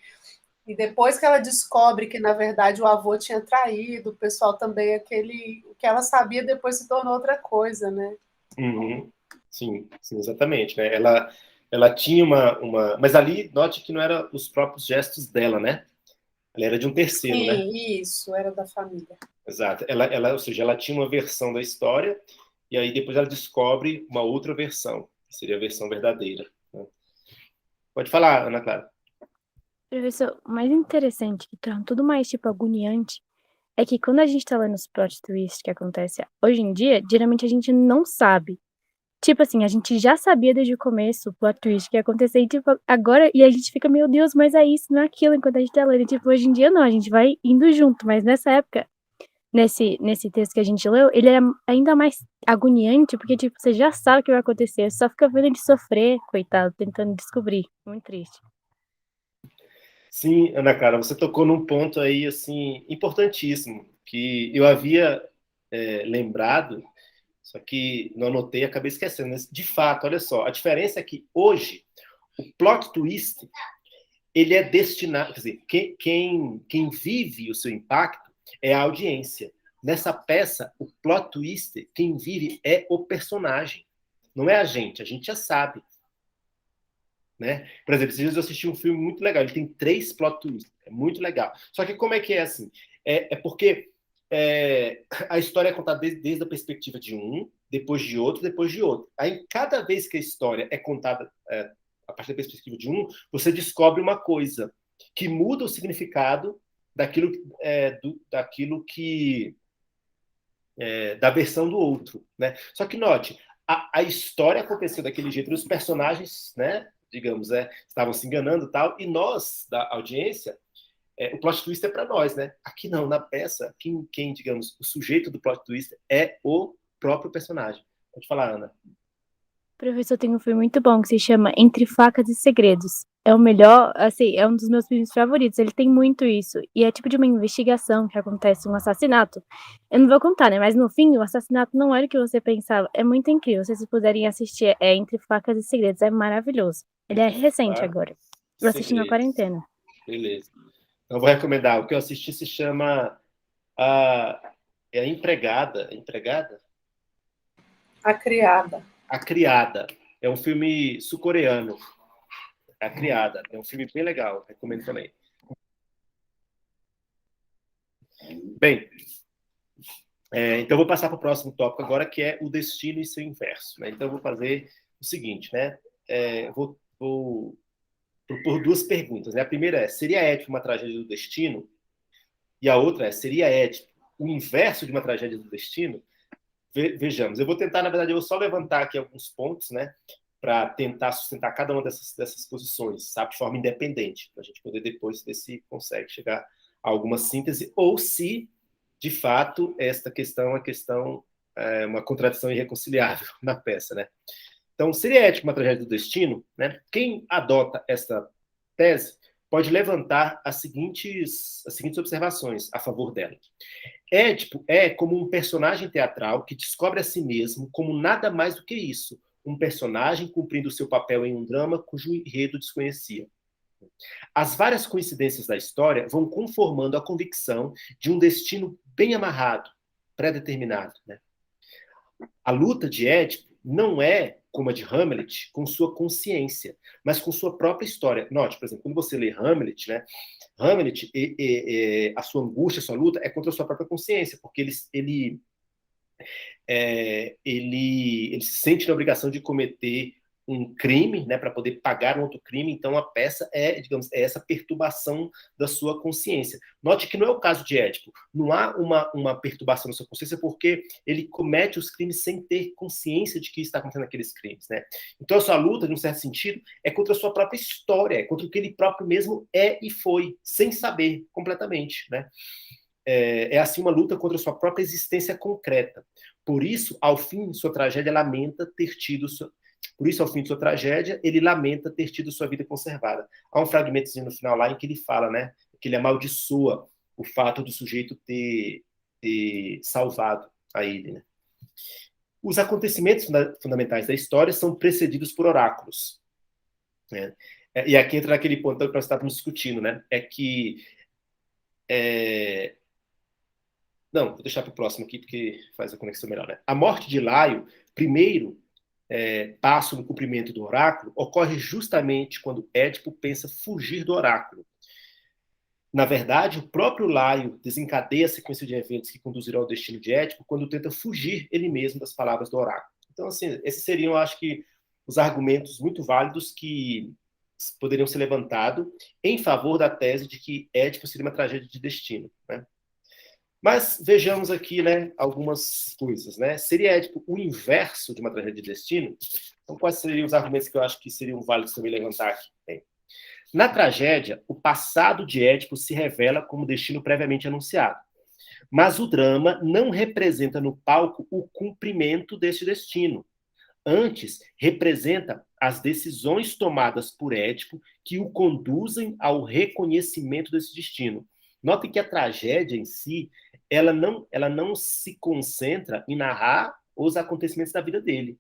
Speaker 2: depois que ela descobre que, na verdade, o avô tinha traído, o pessoal também, o que ela sabia depois se tornou outra coisa, né?
Speaker 1: Uhum. Sim, exatamente. Né? Ela tinha uma... Mas ali, note que não eram os próprios gestos dela, né? Ela era de um terceiro,
Speaker 2: Sim,
Speaker 1: né?
Speaker 2: Isso, era da família.
Speaker 1: Exato. Ou seja, ela tinha uma versão da história e aí depois ela descobre uma outra versão, que seria a versão verdadeira. Né? Pode falar, Ana Clara.
Speaker 4: Professor, o mais interessante, que torna tudo mais, tipo, agoniante, é que quando a gente tá lendo os plot twists que acontece hoje em dia, geralmente a gente não sabe. Tipo assim, a gente já sabia desde o começo o plot twist que ia acontecer, e tipo, agora, e a gente fica, meu Deus, mas é isso, não é aquilo, enquanto a gente tá lendo. E, tipo, hoje em dia não, a gente vai indo junto, mas nessa época, nesse texto que a gente leu, ele é ainda mais agoniante, porque, tipo, você já sabe o que vai acontecer, você só fica vendo ele sofrer, coitado, tentando descobrir. Muito triste.
Speaker 1: Sim, Ana Clara, você tocou num ponto aí, assim, importantíssimo, que eu havia lembrado, só que não anotei e acabei esquecendo. Mas, de fato, olha só, a diferença é que hoje o plot twist ele é destinado, quer dizer, quem vive o seu impacto é a audiência. Nessa peça, o plot twist, quem vive é o personagem, não é a gente já sabe. Né? Por exemplo, esses dias eu assisti um filme muito legal, ele tem 3 plot twists, é muito legal. Só que como é que é assim? É porque a história é contada desde a perspectiva de um, depois de outro, depois de outro. Aí, cada vez que a história é contada a partir da perspectiva de um, você descobre uma coisa que muda o significado daquilo que da versão do outro, né? Só que note, a história aconteceu daquele jeito, os personagens, né, digamos, estavam se enganando e tal, e nós, da audiência, o plot twist é para nós, né? Aqui não, na peça, quem, digamos, o sujeito do plot twist é o próprio personagem. Pode falar, Ana.
Speaker 4: Professor, tem um filme muito bom que se chama Entre Facas e Segredos. É o melhor, assim, é um dos meus filmes favoritos. Ele tem muito isso. E é tipo de uma investigação que acontece um assassinato. Eu não vou contar, né? Mas no fim, o assassinato não era o que você pensava. É muito incrível. Se vocês puderem assistir, é Entre Facas e Segredos. É maravilhoso. Ele é recente agora. Eu assisti na quarentena.
Speaker 1: Beleza. Eu vou recomendar. O que eu assisti se chama É a empregada. A empregada?
Speaker 2: A Criada.
Speaker 1: A Criada. É um filme sul-coreano. A Criada. É um filme bem legal. Recomendo também. Bem, então eu vou passar para o próximo tópico agora, que é o destino e seu inverso. Né? Então eu vou fazer o seguinte, né? Vou propor duas perguntas. Né? A primeira é, seria Édipo uma tragédia do destino? E a outra é, seria Édipo o inverso de uma tragédia do destino? Vejamos. Eu vou tentar, na verdade, eu vou só levantar aqui alguns pontos, né? Para tentar sustentar cada uma dessas posições, sabe? De forma independente, para a gente poder depois ver se consegue chegar a alguma síntese, ou se, de fato, esta questão é uma contradição irreconciliável na peça, né? Então, seria Édipo uma tragédia do destino? Né? Quem adota esta tese pode levantar as seguintes observações a favor dela. Édipo é como um personagem teatral que descobre a si mesmo como nada mais do que isso, um personagem cumprindo seu papel em um drama cujo enredo desconhecia. As várias coincidências da história vão conformando a convicção de um destino bem amarrado, pré-determinado. Né? A luta de Édipo não é como a de Hamlet, com sua consciência, mas com sua própria história. Note, por exemplo, quando você lê Hamlet, né? Hamlet, a sua angústia, a sua luta é contra a sua própria consciência, porque ele se sente na obrigação de cometer um crime, né, para poder pagar um outro crime. Então a peça é essa perturbação da sua consciência. Note que não é o caso de Édipo. Não há uma perturbação da sua consciência porque ele comete os crimes sem ter consciência de que está cometendo aqueles crimes, né? Então a sua luta, de um certo sentido, é contra a sua própria história, é contra o que ele próprio mesmo é e foi, sem saber completamente, né? É assim uma luta contra a sua própria existência concreta. Por isso, ao fim de sua tragédia, ele lamenta ter tido sua vida conservada. Há um fragmentozinho no final lá em que ele fala, né, que ele amaldiçoa o fato do sujeito ter salvado a ele. Né? Os acontecimentos fundamentais da história são precedidos por oráculos. Né? E aqui entra naquele ponto que nós estávamos discutindo, né? Não, vou deixar para o próximo aqui, porque faz a conexão melhor. Né? A morte de Laio, primeiro passo no cumprimento do oráculo, ocorre justamente quando Édipo pensa fugir do oráculo. Na verdade, o próprio Laio desencadeia a sequência de eventos que conduzirão ao destino de Édipo quando tenta fugir ele mesmo das palavras do oráculo. Então, assim, esses seriam, acho que, os argumentos muito válidos que poderiam ser levantados em favor da tese de que Édipo seria uma tragédia de destino. Né? Mas vejamos aqui, né, algumas coisas. Né? Seria Édipo o inverso de uma tragédia de destino? Então, quais seriam os argumentos que eu acho que seriam válidos também levantar aqui? Bem, na tragédia, o passado de Édipo se revela como destino previamente anunciado. Mas o drama não representa no palco o cumprimento desse destino. Antes, representa as decisões tomadas por Édipo que o conduzem ao reconhecimento desse destino. Notem que a tragédia em si, ela não se concentra em narrar os acontecimentos da vida dele.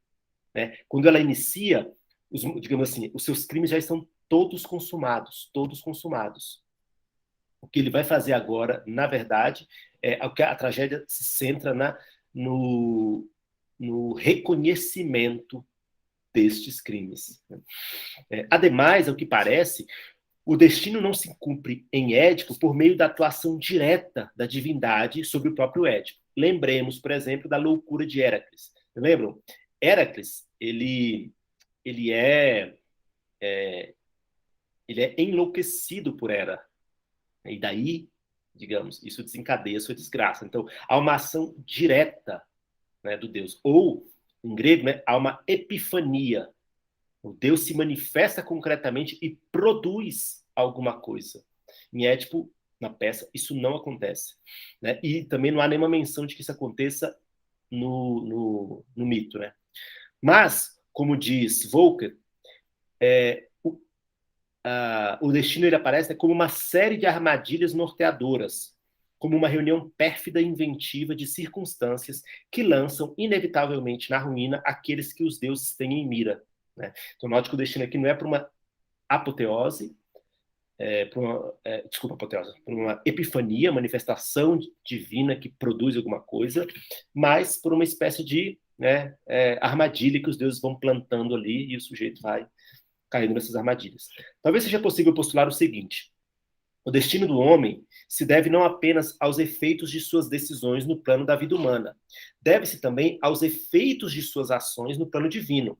Speaker 1: Né? Quando ela inicia, digamos assim, os seus crimes já estão todos consumados. O que ele vai fazer agora, na verdade, a tragédia se centra no reconhecimento destes crimes. Ademais, ao que parece, o destino não se cumpre em Édipo por meio da atuação direta da divindade sobre o próprio Édipo. Lembremos, por exemplo, da loucura de Héracles. Lembram? Héracles, ele é enlouquecido por Hera. E daí, digamos, isso desencadeia sua desgraça. Então, há uma ação direta, né, do Deus. Ou, em grego, né, há uma epifania. O Deus se manifesta concretamente e produz alguma coisa. Em Édipo, na peça, isso não acontece. Né? E também não há nenhuma menção de que isso aconteça no mito. Né? Mas, como diz Volker, o destino ele aparece como uma série de armadilhas norteadoras, como uma reunião pérfida e inventiva de circunstâncias que lançam inevitavelmente na ruína aqueles que os deuses têm em mira. Né? Então, note que o destino aqui não é para uma apoteose, desculpa, apoteose, por uma epifania, manifestação divina que produz alguma coisa, mas por uma espécie de armadilha que os deuses vão plantando ali e o sujeito vai caindo nessas armadilhas. Talvez seja possível postular o seguinte: o destino do homem se deve não apenas aos efeitos de suas decisões no plano da vida humana, deve-se também aos efeitos de suas ações no plano divino.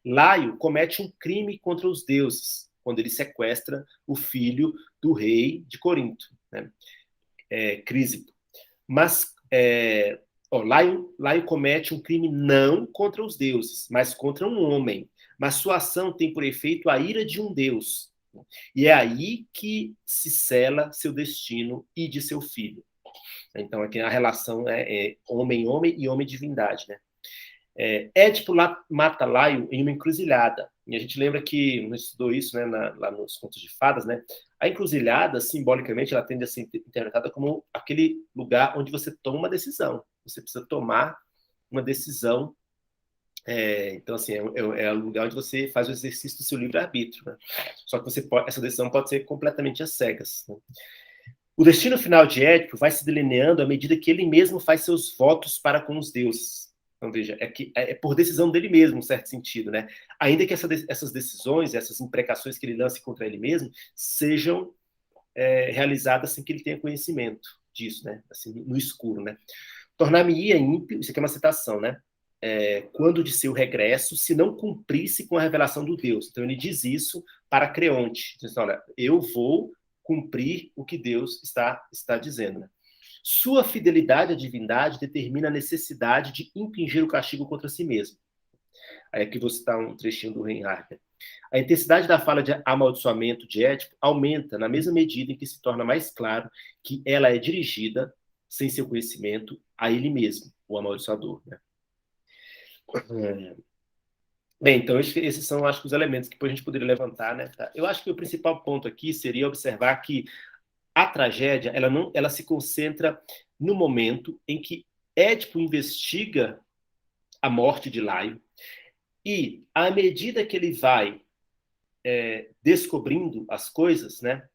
Speaker 1: Laio comete um crime contra os deuses, quando ele sequestra o filho do rei de Corinto, né? Crísipo. Mas Laio comete um crime não contra os deuses, mas contra um homem. Mas sua ação tem por efeito a ira de um deus. E é aí que se sela seu destino e de seu filho. Então, aqui a relação é homem-homem e homem-divindade, né? Édipo mata Laio em uma encruzilhada. E a gente lembra que, a gente estudou isso, né, lá nos contos de fadas, né? A encruzilhada, simbolicamente, ela tende a ser interpretada como aquele lugar onde você toma uma decisão. Você precisa tomar uma decisão. Então, assim, é o lugar onde você faz o exercício do seu livre-arbítrio, né? Só que essa decisão pode ser completamente às cegas, né? O destino final de Édipo vai se delineando à medida que ele mesmo faz seus votos para com os deuses. Então, veja, é por decisão dele mesmo, em certo sentido, né? Ainda que essas decisões, essas imprecações que ele lance contra ele mesmo, sejam realizadas sem que ele tenha conhecimento disso, né? Assim, no escuro, né? Tornar-me-ia ímpio, isso aqui é uma citação, né? Quando de seu regresso, se não cumprisse com a revelação do Deus. Então, ele diz isso para Creonte. Então, olha, eu vou cumprir o que Deus está dizendo, né? Sua fidelidade à divindade determina a necessidade de impingir o castigo contra si mesmo. Aí aqui vou citar um trechinho do Reinhardt. A intensidade da fala de amaldiçoamento de Édipo aumenta na mesma medida em que se torna mais claro que ela é dirigida, sem seu conhecimento, a ele mesmo, o amaldiçoador, né? Bem, então esses são, acho que, os elementos que depois a gente poderia levantar, né? Eu acho que o principal ponto aqui seria observar que a tragédia, ela se concentra no momento em que Édipo investiga a morte de Laio e, à medida que ele vai descobrindo as coisas, né,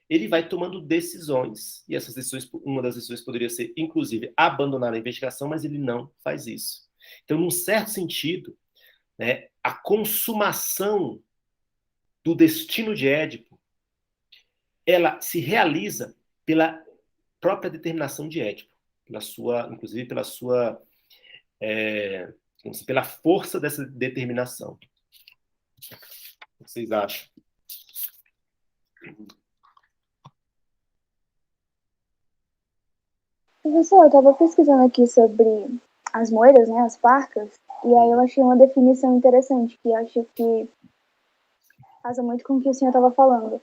Speaker 1: ele vai tomando decisões. E essas decisões, uma das decisões poderia ser, inclusive, abandonar a investigação, mas ele não faz isso. Então, num certo sentido, né, a consumação do destino de Édipo, ela se realiza pela própria determinação de Édipo, inclusive pela sua, pela força dessa determinação. O que vocês acham?
Speaker 5: Professor, eu estava pesquisando aqui sobre as moiras, né, as parcas, e aí eu achei uma definição interessante, que acho que casa muito com o que o senhor estava falando.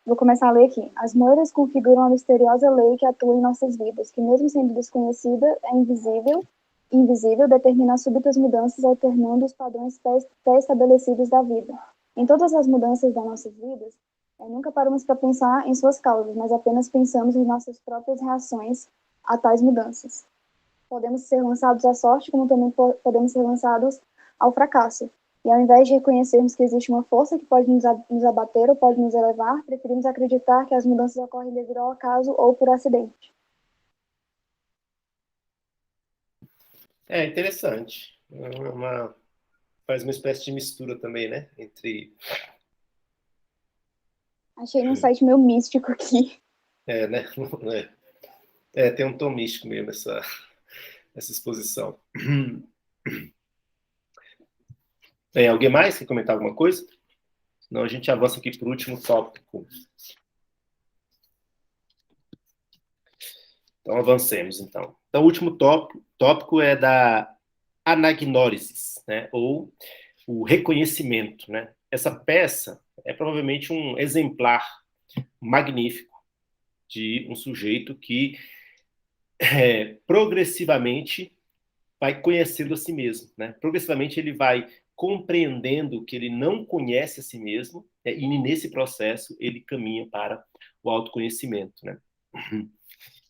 Speaker 5: Vou começar a ler aqui. As moiras configuram a misteriosa lei que atua em nossas vidas, que mesmo sendo desconhecida, é invisível, determina súbitas mudanças, alternando os padrões pré-estabelecidos da vida. Em todas as mudanças das nossas vidas, nunca paramos para pensar em suas causas, mas apenas pensamos em nossas próprias reações a tais mudanças. Podemos ser lançados à sorte, como também podemos ser lançados ao fracasso. E ao invés de reconhecermos que existe uma força que pode nos abater ou pode nos elevar, preferimos acreditar que as mudanças ocorrem devido ao acaso ou por acidente.
Speaker 1: Interessante. Faz uma espécie de mistura também, né? Entre...
Speaker 5: Achei num site meio místico aqui.
Speaker 1: Né? Tem um tom místico mesmo essa exposição. Tem alguém mais que comentar alguma coisa? Senão a gente avança aqui para o último tópico. Então, avancemos, então. Então, o último tópico é da anagnórisis, né? Ou o reconhecimento, né? Essa peça é provavelmente um exemplar magnífico de um sujeito que progressivamente vai conhecendo a si mesmo, né? Progressivamente ele vai compreendendo que ele não conhece a si mesmo, e nesse processo ele caminha para o autoconhecimento, né?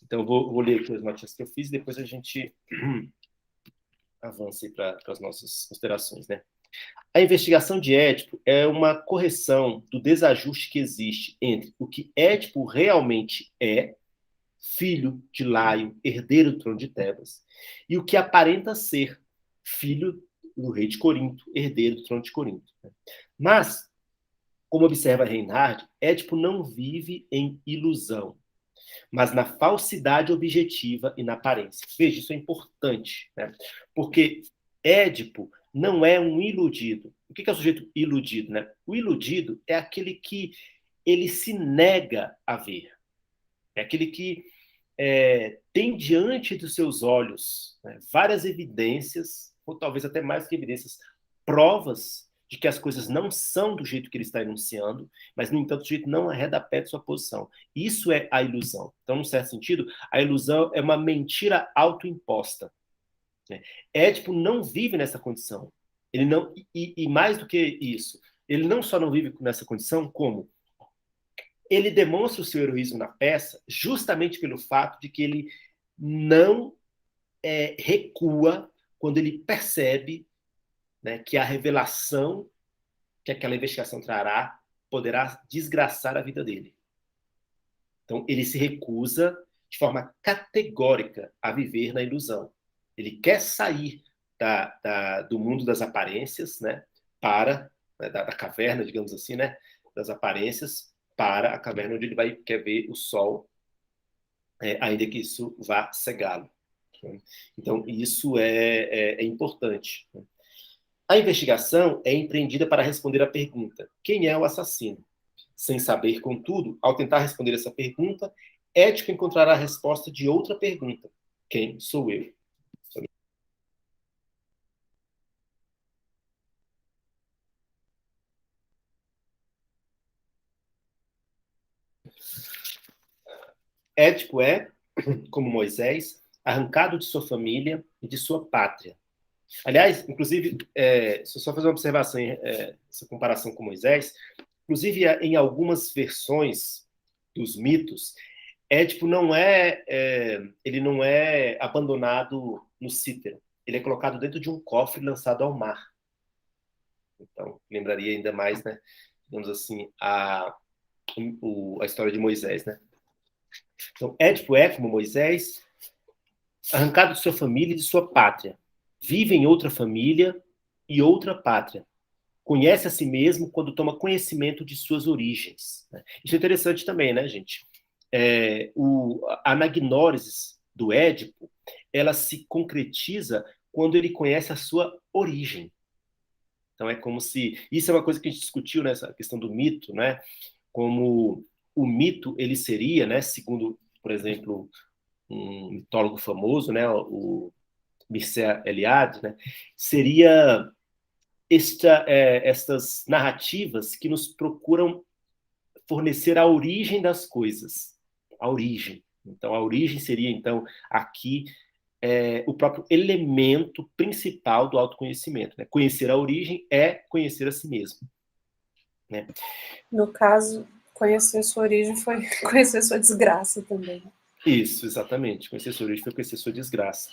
Speaker 1: Então, vou ler aqui as notas que eu fiz e depois a gente avança para as nossas considerações, né? A investigação de Édipo é uma correção do desajuste que existe entre o que Édipo realmente é, filho de Laio, herdeiro do trono de Tebas, e o que aparenta ser, filho do rei de Corinto, herdeiro do trono de Corinto. Mas, como observa Reinhard, Édipo não vive em ilusão, mas na falsidade objetiva e na aparência. Veja, isso é importante, né? Porque Édipo não é um iludido. O que é o sujeito iludido, né? O iludido é aquele que ele se nega a ver. É aquele que tem diante dos seus olhos, né, várias evidências, ou talvez até mais que evidências, provas de que as coisas não são do jeito que ele está enunciando, mas, no entanto, o sujeito não arreda pé de sua posição. Isso é a ilusão. Então, num certo sentido, a ilusão é uma mentira autoimposta. Né? Édipo não vive nessa condição. Ele não, e mais do que isso, ele não só não vive nessa condição, como ele demonstra o seu heroísmo na peça justamente pelo fato de que ele não recua quando ele percebe, né, que a revelação que aquela investigação trará poderá desgraçar a vida dele. Então, ele se recusa de forma categórica a viver na ilusão. Ele quer sair do mundo das aparências, né, para da caverna, digamos assim, né, das aparências, para a caverna onde ele quer ver o sol, ainda que isso vá cegá-lo. Então, isso é importante. A investigação é empreendida para responder à pergunta: quem é o assassino? Sem saber, contudo, ao tentar responder essa pergunta, Édipo encontrará a resposta de outra pergunta: quem sou eu? Édipo é, como Moisés, arrancado de sua família e de sua pátria. Aliás, inclusive, se eu só fazer uma observação, essa comparação com Moisés, inclusive em algumas versões dos mitos, Édipo ele não é abandonado no cítero, ele é colocado dentro de um cofre lançado ao mar. Então, lembraria ainda mais, né, digamos assim, a história de Moisés, né? Então, Édipo é, como Moisés, arrancado de sua família e de sua pátria. Vive em outra família e outra pátria. Conhece a si mesmo quando toma conhecimento de suas origens. Isso é interessante também, né, gente? A anagnórisis do Édipo, ela se concretiza quando ele conhece a sua origem. Então, é como se... Isso é uma coisa que a gente discutiu nessa questão do mito, né? Como o mito, ele seria, né, segundo, por exemplo, um mitólogo famoso, né, o Mircea Eliade, né, seria estas narrativas que nos procuram fornecer a origem das coisas. A origem. Então, a origem seria, então, aqui o próprio elemento principal do autoconhecimento. Né? Conhecer a origem é conhecer a si mesmo. Né?
Speaker 2: No caso, conhecer sua origem foi conhecer sua desgraça também.
Speaker 1: Isso, exatamente. Conhecer sua origem foi conhecer sua desgraça.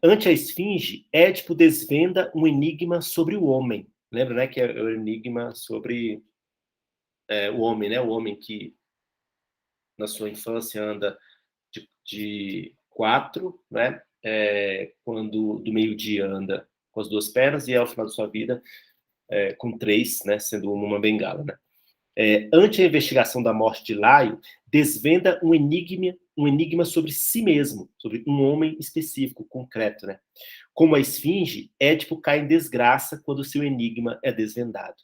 Speaker 1: Ante a esfinge, Édipo desvenda um enigma sobre o homem. Lembra, né, que é o enigma sobre o homem, né? O homem que, na sua infância, anda de 4, né? Quando do meio-dia anda com as 2 pernas e ao final da sua vida com 3, né? Sendo uma bengala, né? Ante a investigação da morte de Laio, desvenda um enigma sobre si mesmo, sobre um homem específico, concreto, né? Como a esfinge, Édipo cai em desgraça quando seu enigma é desvendado.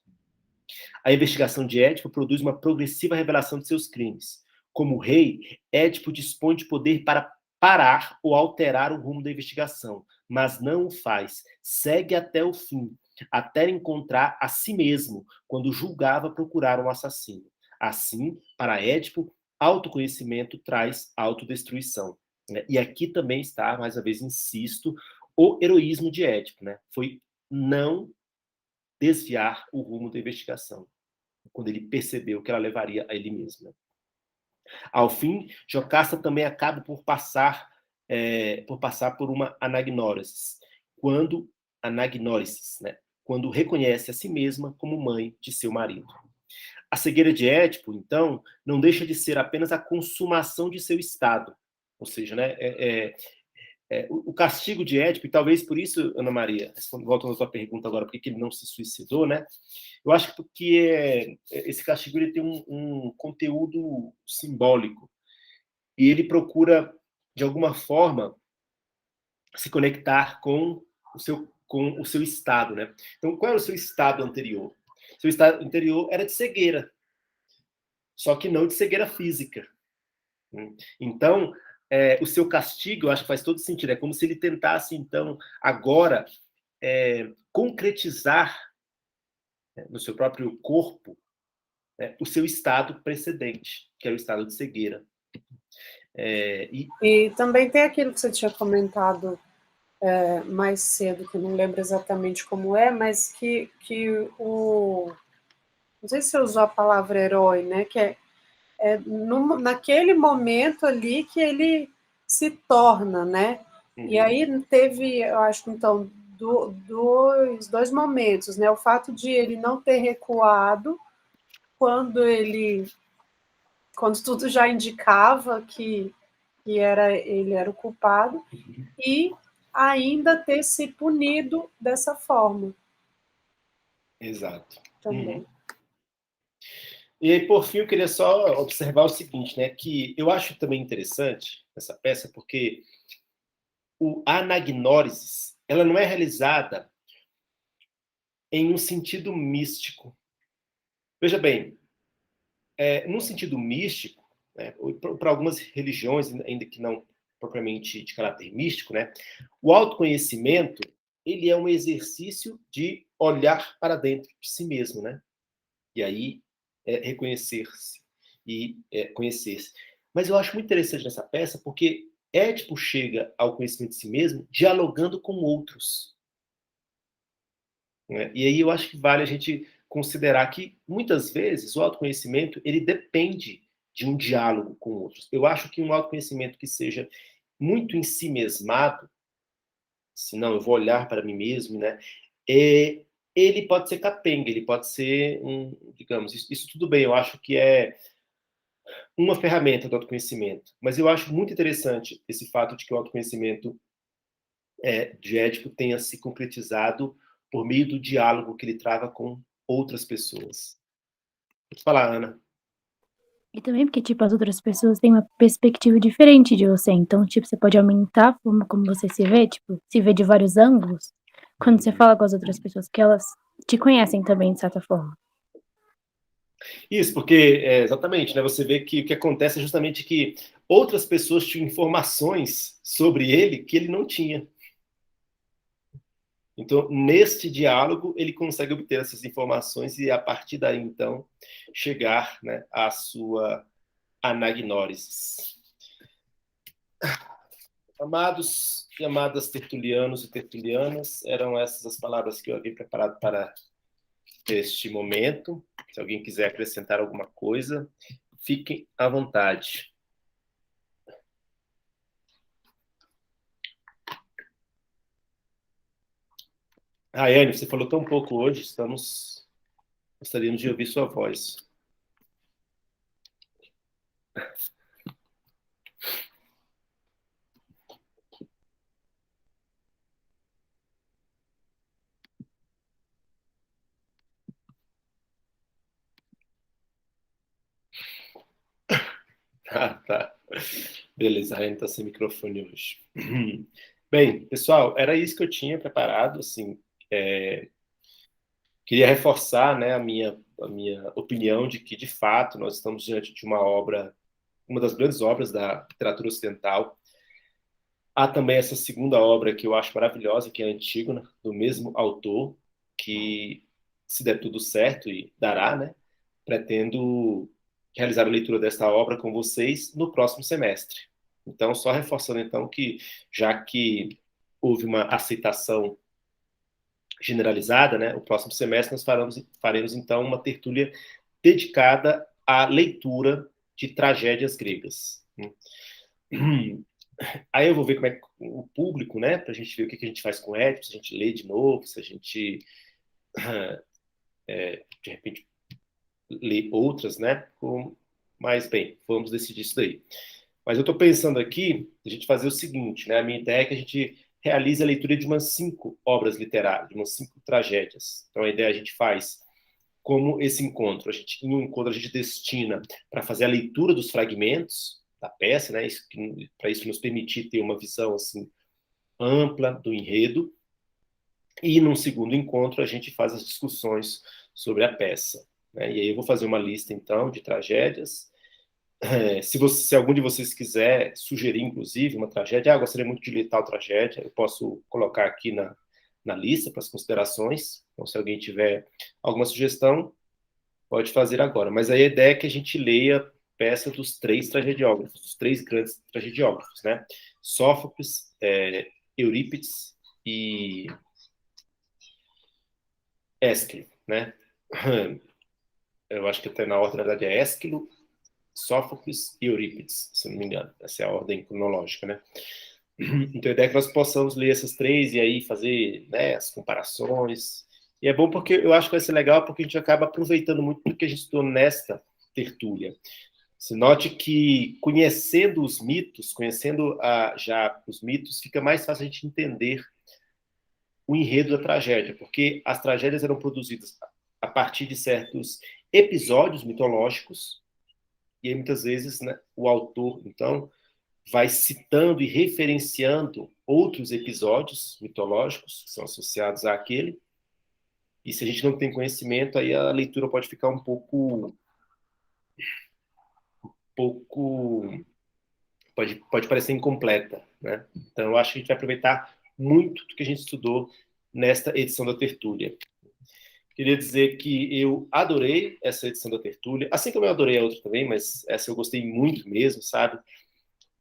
Speaker 1: A investigação de Édipo produz uma progressiva revelação de seus crimes. Como rei, Édipo dispõe de poder para parar ou alterar o rumo da investigação, mas não o faz. Segue até o fim, até encontrar a si mesmo, quando julgava procurar um assassino. Assim, para Édipo, autoconhecimento traz autodestruição. E aqui também está, mais uma vez, insisto, o heroísmo de Édipo. Né? Foi não desviar o rumo da investigação, quando ele percebeu que ela levaria a ele mesmo. Né? Ao fim, Jocasta também acaba por passar por uma anagnórisis, quando anagnórisis, né? Quando reconhece a si mesma como mãe de seu marido. A cegueira de Édipo, então, não deixa de ser apenas a consumação de seu estado. Ou seja, né, o castigo de Édipo, e talvez por isso, Ana Maria, voltando à sua pergunta agora, por que ele não se suicidou, né? Eu acho que porque esse castigo ele tem um conteúdo simbólico. E ele procura, de alguma forma, se conectar com o seu estado, né? Então, qual era o seu estado anterior? Seu estado anterior era de cegueira, só que não de cegueira física. Então, o seu castigo, eu acho que faz todo sentido. É como se ele tentasse, então, agora, concretizar, né, no seu próprio corpo, né, o seu estado precedente, que era o estado de cegueira.
Speaker 2: E também tem aquilo que você tinha comentado mais cedo, que eu não lembro exatamente como mas que não sei se você usou a palavra herói, né? Que naquele momento ali que ele se torna, né? E aí teve, eu acho, então, dois momentos, né? O fato de ele não ter recuado quando tudo já indicava que ele era o culpado, e ainda ter se punido dessa forma.
Speaker 1: Exato.
Speaker 2: Também.
Speaker 1: E aí, por fim, eu queria só observar o seguinte, né? Que eu acho também interessante essa peça, porque a anagnórisis, ela não é realizada em um sentido místico. Veja bem, num sentido místico, né, para algumas religiões, ainda que não propriamente de caráter místico, né, o autoconhecimento ele é um exercício de olhar para dentro de si mesmo, né? E aí reconhecer-se e conhecer-se. Mas eu acho muito interessante nessa peça porque Édipo chega ao conhecimento de si mesmo dialogando com outros. Né? E aí eu acho que vale a gente considerar que, muitas vezes, o autoconhecimento ele depende de um diálogo com outros. Eu acho que um autoconhecimento que seja muito ensimesmado, se não, eu vou olhar para mim mesmo, né? Ele pode ser capenga, ele pode ser, digamos, isso tudo bem, eu acho que é uma ferramenta do autoconhecimento. Mas eu acho muito interessante esse fato de que o autoconhecimento de Édipo tenha se concretizado por meio do diálogo que ele trava com outras pessoas. Vou te falar, Ana.
Speaker 4: E também porque, tipo, as outras pessoas têm uma perspectiva diferente de você. Então, tipo, você pode aumentar a forma como você se vê, tipo, se vê de vários ângulos, quando você fala com as outras pessoas, que elas te conhecem também, de certa forma.
Speaker 1: Isso, porque, exatamente, né, você vê que o que acontece é justamente que outras pessoas tinham informações sobre ele que ele não tinha. Então, neste diálogo, ele consegue obter essas informações e, a partir daí, então, chegar, né, à sua anagnórisis. Amados e amadas tertulianos e tertulianas, eram essas as palavras que eu havia preparado para este momento. Se alguém quiser acrescentar alguma coisa, fiquem à vontade. Anne, você falou tão pouco hoje, gostaríamos de ouvir sua voz. Tá. Beleza, a Anne está sem microfone hoje. Bem, pessoal, era isso que eu tinha preparado. Assim, queria reforçar, né, a minha opinião de que, de fato, nós estamos diante de uma obra, uma das grandes obras da literatura ocidental. Há também essa segunda obra que eu acho maravilhosa, que é a Antígona, do mesmo autor, que, se der tudo certo, e dará, né, pretendo realizar a leitura desta obra com vocês no próximo semestre. Então, só reforçando, então, que já que houve uma aceitação generalizada, né, o próximo semestre nós faremos então, uma tertúlia dedicada à leitura de tragédias gregas. Aí eu vou ver como é que o público, né, para a gente ver o que a gente faz com o Édipo, se a gente lê de novo, se a gente, de repente, lê outras, né? Mas, bem, vamos decidir isso daí. Mas eu estou pensando aqui, a gente fazer o seguinte, né? A minha ideia é que a gente realize a leitura de umas 5 obras literárias, de umas 5 tragédias. Então, a ideia a gente faz como esse encontro. Em um encontro, a gente destina para fazer a leitura dos fragmentos da peça, né? Para isso nos permitir ter uma visão assim ampla do enredo. E num segundo encontro, a gente faz as discussões sobre a peça. Né? E aí eu vou fazer uma lista, então, de tragédias. Se algum de vocês quiser sugerir, inclusive, uma tragédia, eu gostaria muito de ler tal tragédia, eu posso colocar aqui na lista para as considerações. Então, se alguém tiver alguma sugestão, pode fazer agora. Mas aí a ideia é que a gente leia a peça dos 3 tragediógrafos, dos 3 grandes tragediógrafos, né? Sófocles, Eurípides e Ésquilo, né? Eu acho que até na ordem, na verdade, é Ésquilo, Sófocles e Eurípides, se não me engano. Essa é a ordem cronológica, né? Então, a ideia é que nós possamos ler essas 3 e aí fazer, né, as comparações. E é bom porque eu acho que vai ser legal, porque a gente acaba aproveitando muito do que a gente estudou nesta tertúlia. Se note que conhecendo os mitos, já os mitos, fica mais fácil a gente entender o enredo da tragédia, porque as tragédias eram produzidas a partir de certos episódios mitológicos, e aí muitas vezes, né, o autor, então, vai citando e referenciando outros episódios mitológicos que são associados àquele, e se a gente não tem conhecimento, aí a leitura pode ficar um pouco pode parecer incompleta, né? Então, eu acho que a gente vai aproveitar muito do que a gente estudou nesta edição da Tertúlia. Queria dizer que eu adorei essa edição da Tertúlia, assim como eu adorei a outra também, mas essa eu gostei muito mesmo, sabe?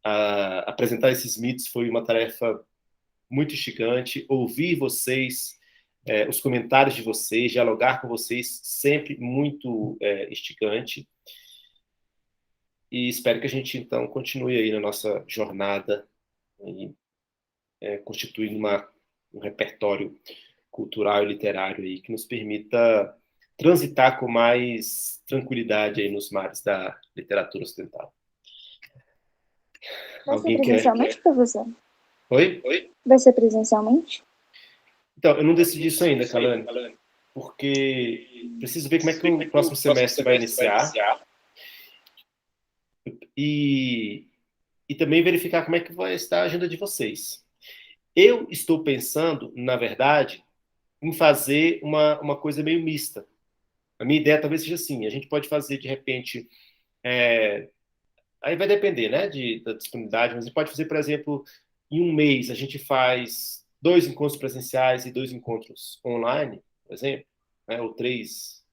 Speaker 1: Apresentar esses mitos foi uma tarefa muito instigante, ouvir vocês, os comentários de vocês, dialogar com vocês, sempre muito instigante. E espero que a gente, então, continue aí na nossa jornada e constituindo um repertório cultural e literário aí que nos permita transitar com mais tranquilidade aí nos mares da literatura ocidental.
Speaker 5: Vai
Speaker 1: Alguém
Speaker 5: ser presencialmente, professor?
Speaker 1: Oi?
Speaker 5: Vai ser presencialmente?
Speaker 1: Então, eu não decidi isso ainda, Kalani, porque preciso ver como é que o próximo semestre vai iniciar e também verificar como é que vai estar a agenda de vocês. Eu estou pensando, na verdade, em fazer uma coisa meio mista. A minha ideia talvez seja assim, a gente pode fazer, de repente, aí vai depender, né, da disponibilidade, mas a gente pode fazer, por exemplo, em um mês a gente faz 2 encontros presenciais e 2 encontros online, por exemplo, né, ou 3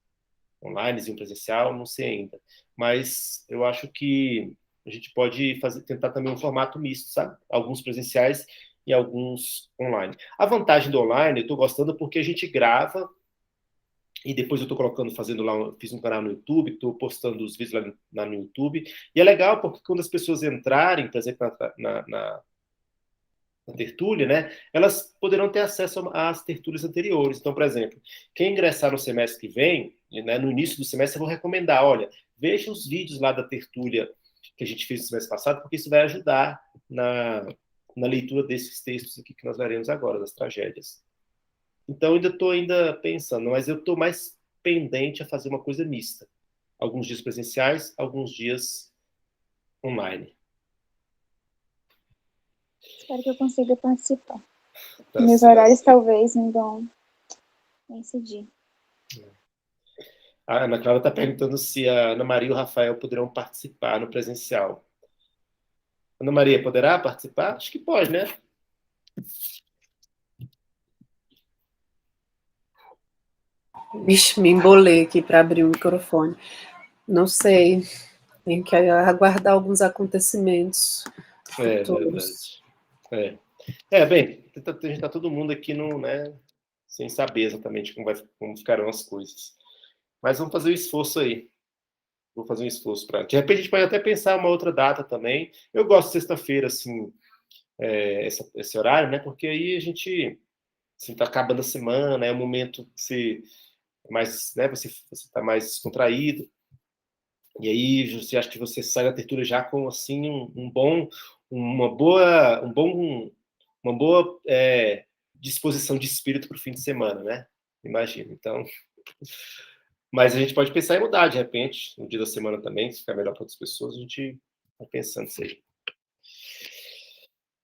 Speaker 1: online e um presencial, não sei ainda. Mas eu acho que a gente pode tentar também um formato misto, sabe? Alguns presenciais e alguns online. A vantagem do online, eu estou gostando porque a gente grava e depois eu estou fazendo lá, fiz um canal no YouTube, estou postando os vídeos lá no YouTube, e é legal porque quando as pessoas entrarem, por exemplo, na tertúlia, né, elas poderão ter acesso às tertúlias anteriores. Então, por exemplo, quem ingressar no semestre que vem, né, no início do semestre, eu vou recomendar, olha, veja os vídeos lá da tertúlia que a gente fez no semestre passado, porque isso vai ajudar na leitura desses textos aqui que nós leremos agora, das tragédias. Então, ainda estou pensando, mas eu estou mais pendente a fazer uma coisa mista. Alguns dias presenciais, alguns dias online.
Speaker 5: Espero que eu consiga participar.
Speaker 1: Tá
Speaker 5: Meus
Speaker 1: certo.
Speaker 5: horários talvez não vão coincidir.
Speaker 1: A Ana Clara está perguntando se a Ana Maria e o Rafael poderão participar no presencial. Ana Maria, poderá participar? Acho que pode, né?
Speaker 2: Vixe, me embolei aqui para abrir o microfone. Não sei, tem que aguardar alguns acontecimentos futuros.
Speaker 1: Verdade. Bem, a gente está todo mundo aqui né, sem saber exatamente como ficarão as coisas. Mas vamos fazer o esforço aí. Vou fazer um esforço para. De repente, a gente pode até pensar uma outra data também. Eu gosto de sexta-feira, assim, esse horário, né? Porque aí a gente assim, tá acabando a semana, é um momento que você mais, né? Você tá mais descontraído. E aí você acha que você sai da tertúlia já com assim uma boa disposição de espírito para o fim de semana, né? Imagina. Então, mas a gente pode pensar em mudar de repente no dia da semana também, se ficar melhor para outras pessoas, a gente vai pensando isso aí.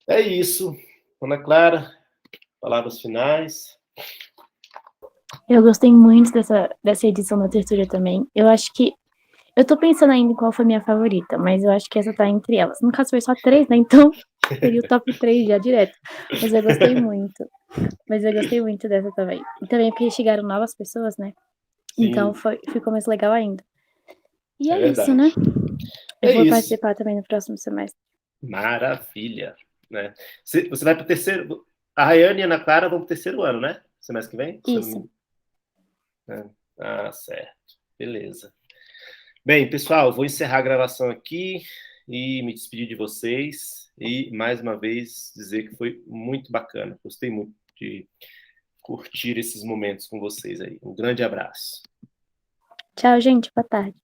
Speaker 1: É isso, Ana Clara. Palavras finais.
Speaker 4: Eu gostei muito dessa edição da tertúlia também. Eu acho que eu tô pensando ainda em qual foi minha favorita, mas eu acho que essa tá entre elas. No caso, foi só 3, né? Então, seria o top 3 já direto. Mas eu gostei muito. Mas eu gostei muito dessa também. E também porque chegaram novas pessoas, né?
Speaker 1: Sim.
Speaker 4: Então, ficou mais legal ainda. E é isso,
Speaker 1: verdade.
Speaker 4: né? Eu vou
Speaker 1: isso.
Speaker 4: participar também no próximo semestre.
Speaker 1: Maravilha. Né? Você vai para o terceiro... A Rayane e a Ana Clara vão para o terceiro ano, né? Semestre que vem?
Speaker 4: Isso.
Speaker 1: Certo. Beleza. Bem, pessoal, vou encerrar a gravação aqui e me despedir de vocês e, mais uma vez, dizer que foi muito bacana. Gostei muito de curtir esses momentos com vocês aí. Um grande abraço.
Speaker 4: Tchau, gente. Boa tarde.